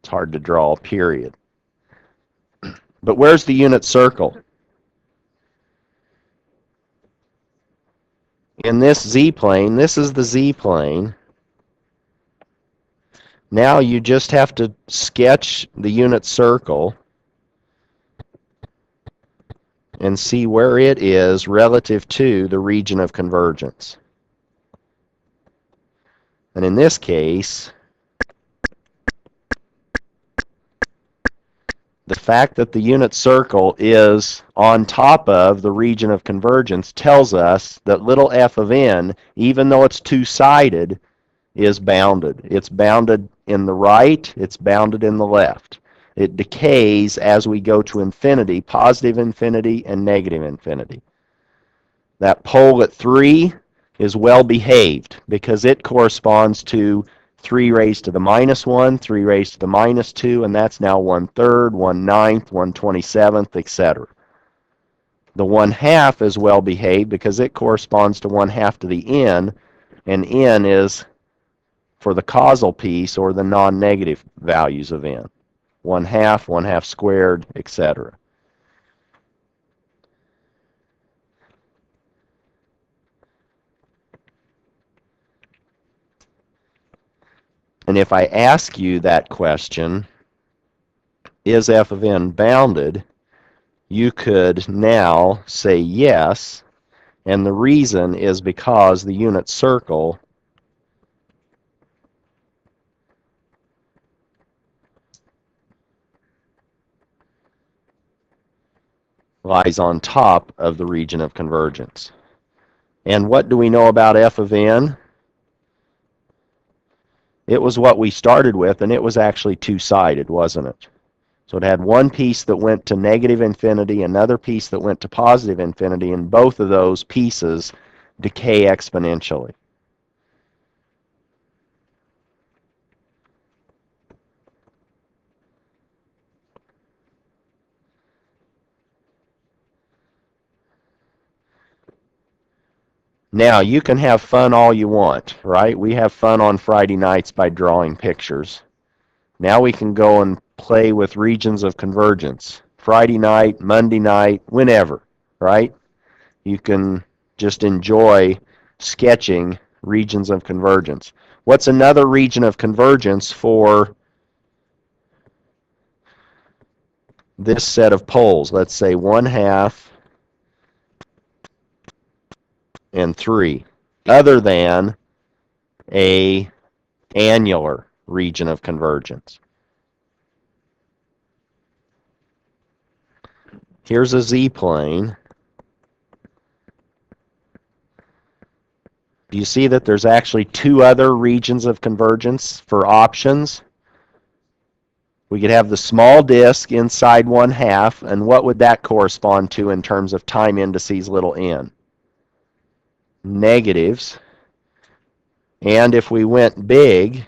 It's hard to draw a period. But where's the unit circle? In this z-plane, this is the z-plane. Now you just have to sketch the unit circle and see where it is relative to the region of convergence. And in this case, the fact that the unit circle is on top of the region of convergence tells us that little f of n, even though it's two-sided, is bounded. It's bounded in the right, it's bounded in the left. It decays as we go to infinity, positive infinity and negative infinity. That pole at 3 is well behaved because it corresponds to 3 raised to the minus 1, 3 raised to the minus 2, and that's now 1/3, 1/9, 1/27, etc. The 1/2 is well behaved because it corresponds to 1/2 to the n, and n is for the causal piece or the non-negative values of n. 1/2, 1/2 squared, etc. And if I ask you that question, is f of n bounded, you could now say yes, and the reason is because the unit circle lies on top of the region of convergence. And what do we know about f of n? It was what we started with, and it was actually two-sided, wasn't it? So it had one piece that went to negative infinity, another piece that went to positive infinity, and both of those pieces decay exponentially. Now, you can have fun all you want, right? We have fun on Friday nights by drawing pictures. Now we can go and play with regions of convergence. Friday night, Monday night, whenever, right? You can just enjoy sketching regions of convergence. What's another region of convergence for this set of poles? Let's say 1/2 and 3, other than a annular region of convergence. Here's a z-plane. Do you see that there's actually 2 other regions of convergence for options? We could have the small disk inside 1/2, and what would that correspond to in terms of time indices little n? Negatives. And if we went big,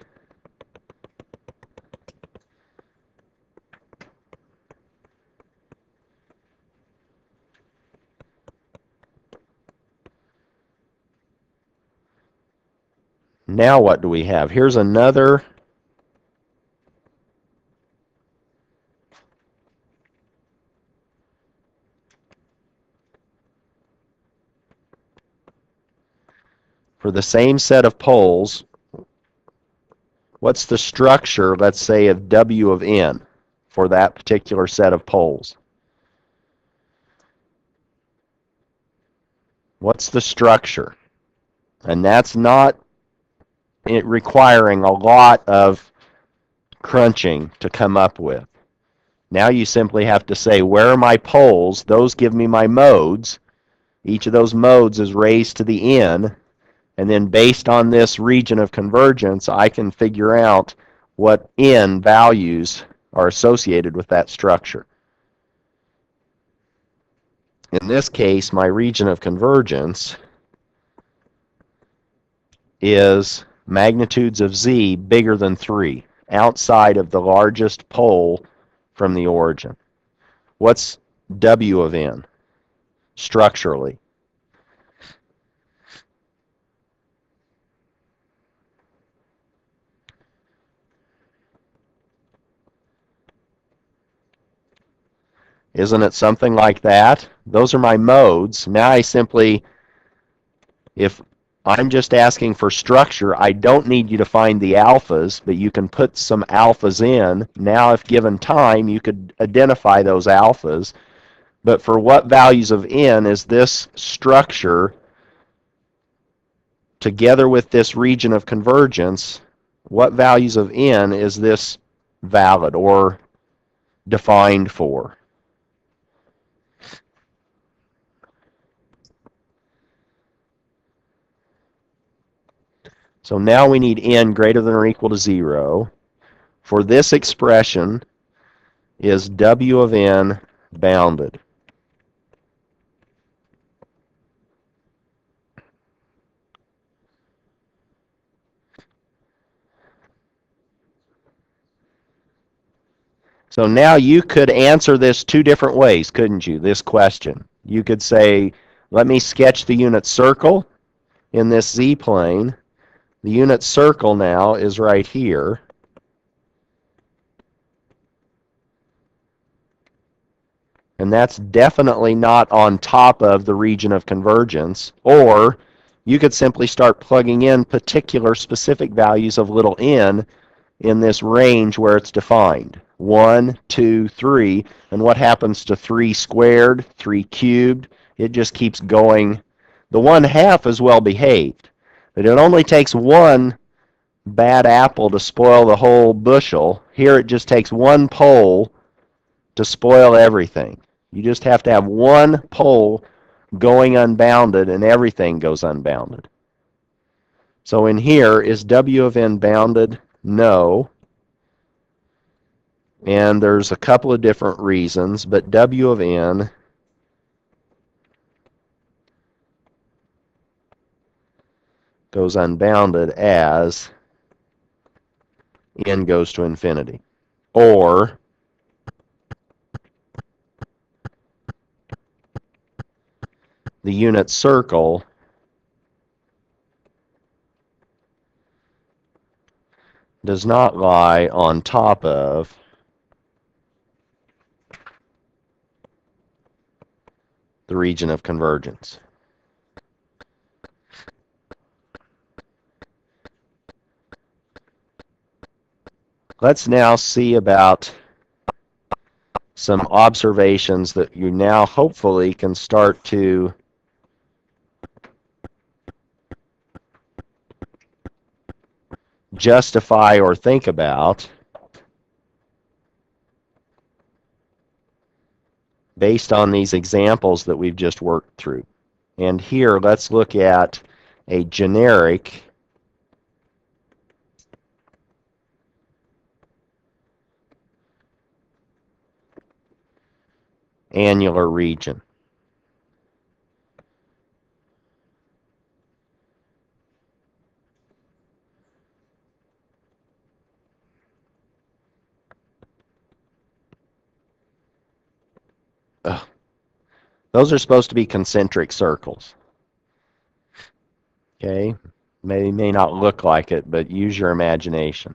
Now what do we have? Here's another for the same set of poles. What's the structure, let's say, of W of n for that particular set of poles? What's the structure? And that's not requiring a lot of crunching to come up with. Now you simply have to say, where are my poles? Those give me my modes. Each of those modes is raised to the n. And then based on this region of convergence, I can figure out what n values are associated with that structure. In this case, my region of convergence is magnitudes of z bigger than 3, outside of the largest pole from the origin. What's W of n structurally? Isn't it something like that? Those are my modes. Now I simply, if I'm just asking for structure, I don't need you to find the alphas, but you can put some alphas in. Now if given time, you could identify those alphas. But for what values of n is this structure, together with this region of convergence, what values of n is this valid or defined for? So now we need n greater than or equal to 0. For this expression, is W of n bounded? So now you could answer this two different ways, couldn't you, this question? You could say, let me sketch the unit circle in this z-plane. The unit circle now is right here. And that's definitely not on top of the region of convergence. Or you could simply start plugging in particular specific values of little n in this range where it's defined. 1, 2, 3. And what happens to 3 squared, 3 cubed? It just keeps going. The 1/2 is well behaved. But it only takes one bad apple to spoil the whole bushel. Here it just takes one pole to spoil everything. You just have to have one pole going unbounded and everything goes unbounded. So in here, is W of n bounded? No. And there's a couple of different reasons, but W of n goes unbounded as n goes to infinity. Or the unit circle does not lie on top of the region of convergence. Let's now see about some observations that you now hopefully can start to justify or think about based on these examples that we've just worked through. And here, let's look at a generic annular region. Ugh. Those are supposed to be concentric circles. Okay. May not look like it, but use your imagination.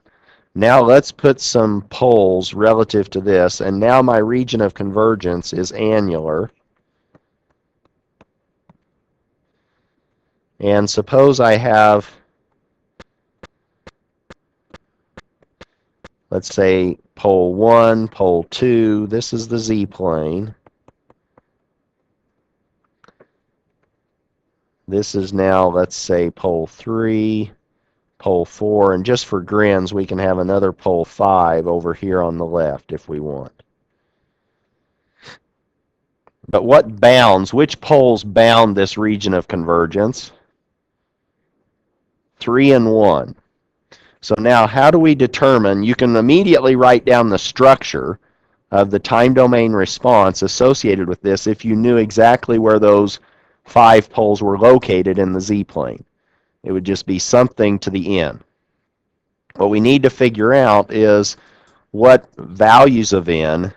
Now let's put some poles relative to this, and now my region of convergence is annular. And suppose I have, let's say, pole 1, pole 2. This is the z-plane. This is now, let's say, pole 3, pole 4, and just for grins, we can have another pole 5 over here on the left if we want. But what bounds, which poles bound this region of convergence? 3 and 1. So now how do we determine, you can immediately write down the structure of the time domain response associated with this if you knew exactly where those 5 poles were located in the z-plane. It would just be something to the n. What we need to figure out is what values of n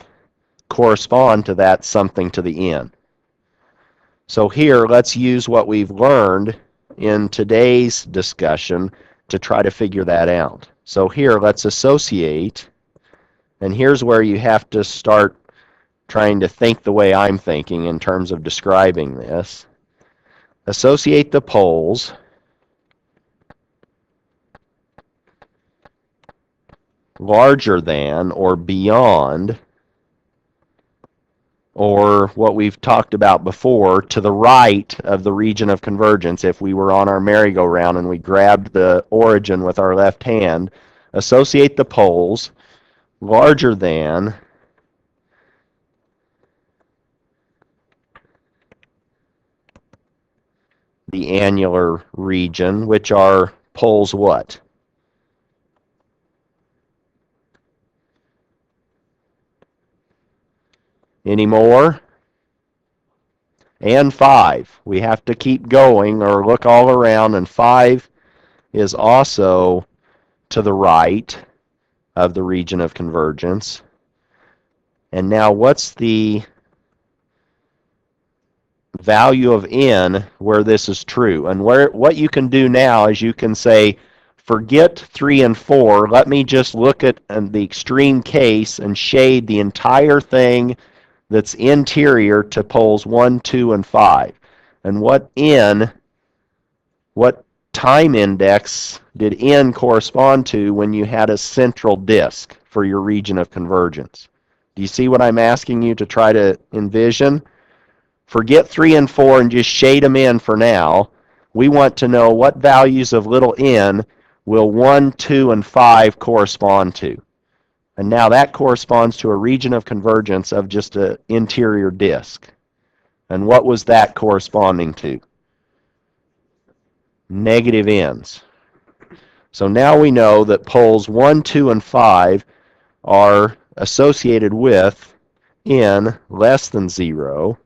correspond to that something to the n. So here, let's use what we've learned in today's discussion to try to figure that out. So here, let's associate, and here's where you have to start trying to think the way I'm thinking in terms of describing this. Associate the poles larger than or beyond, or what we've talked about before, to the right of the region of convergence. If we were on our merry-go-round and we grabbed the origin with our left hand, associate the poles larger than the annular region, which are poles what? Any more? And 5. We have to keep going or look all around, and 5 is also to the right of the region of convergence. And now what's the value of n where this is true? And what you can do now is you can say, forget 3 and 4. Let me just look at the extreme case and shade the entire thing that's interior to poles 1, 2, and 5. And what time index did n correspond to when you had a central disk for your region of convergence? Do you see what I'm asking you to try to envision? Forget 3 and 4 and just shade them in for now. We want to know what values of little n will 1, 2, and 5 correspond to. And now that corresponds to a region of convergence of just an interior disk. And what was that corresponding to? Negative n's. So now we know that poles 1, 2, and 5 are associated with n less than 0.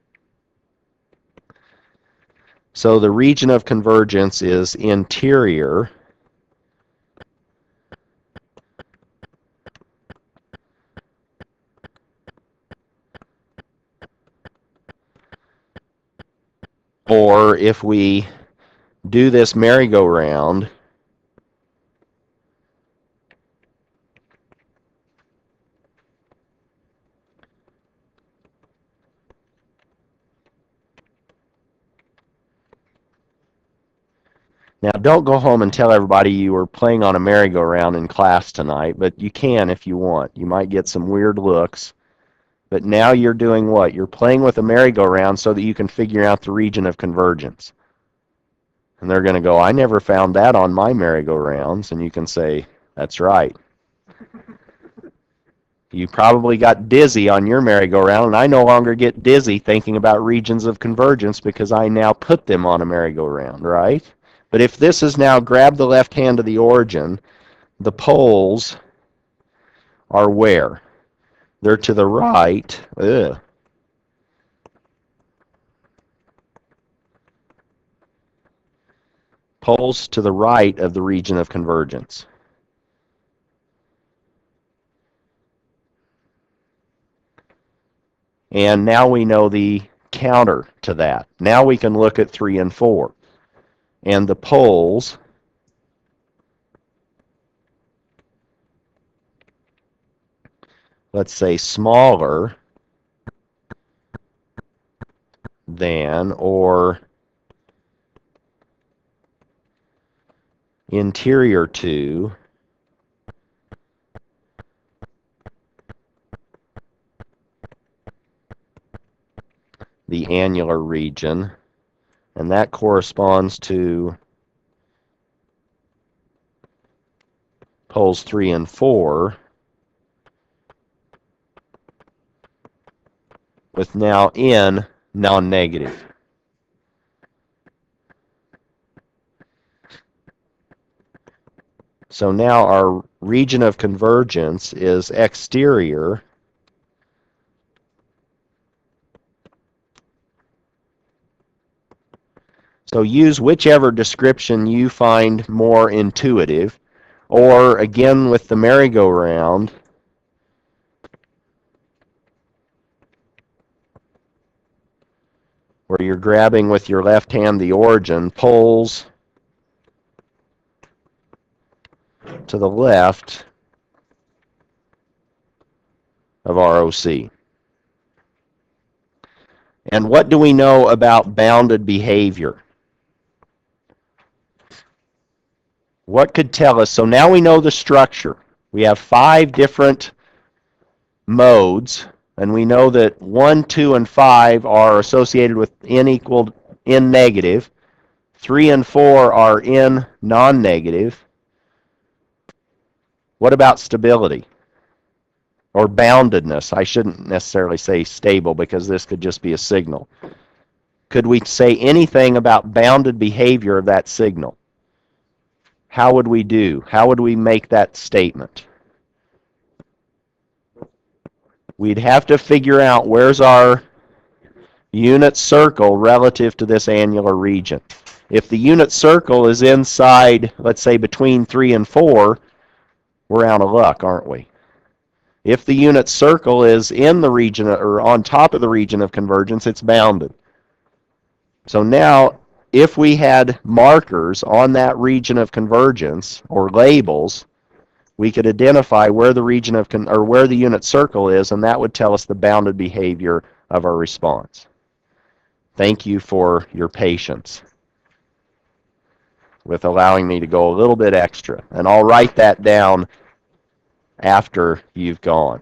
So the region of convergence is interior or if we do this merry-go-round, now don't go home and tell everybody you were playing on a merry-go-round in class tonight, but you can if you want. You might get some weird looks. But now you're doing what? You're playing with a merry-go-round so that you can figure out the region of convergence. And they're going to go, I never found that on my merry-go-rounds. And you can say, that's right. You probably got dizzy on your merry-go-round, and I no longer get dizzy thinking about regions of convergence because I now put them on a merry-go-round, right? But if this is now grab the left hand of the origin, the poles are where? They're to the right. Ugh. Poles to the right of the region of convergence. And now we know the counter to that. Now we can look at 3 and 4. And the poles let's say, smaller than or interior to the annular region, and that corresponds to poles 3 and 4, with now n non-negative. So now our region of convergence is exterior So use whichever description you find more intuitive, or again with the merry-go-round, where you're grabbing with your left hand the origin, poles to the left of ROC. And what do we know about bounded behavior? What could tell us? So now we know the structure. We have 5 different modes, and we know that 1, 2, and 5 are associated with n equal n negative. 3 and 4 are n non-negative. What about stability? Or boundedness? I shouldn't necessarily say stable because this could just be a signal. Could we say anything about bounded behavior of that signal? How would we do? How would we make that statement? We'd have to figure out where's our unit circle relative to this annular region. If the unit circle is inside, let's say between 3 and 4, we're out of luck, aren't we? If the unit circle is in the region or on top of the region of convergence, it's bounded. So now, if we had markers on that region of convergence or labels, we could identify where the region of or where the unit circle is, and that would tell us the bounded behavior of our response. Thank you for your patience with allowing me to go a little bit extra, and I'll write that down after you've gone.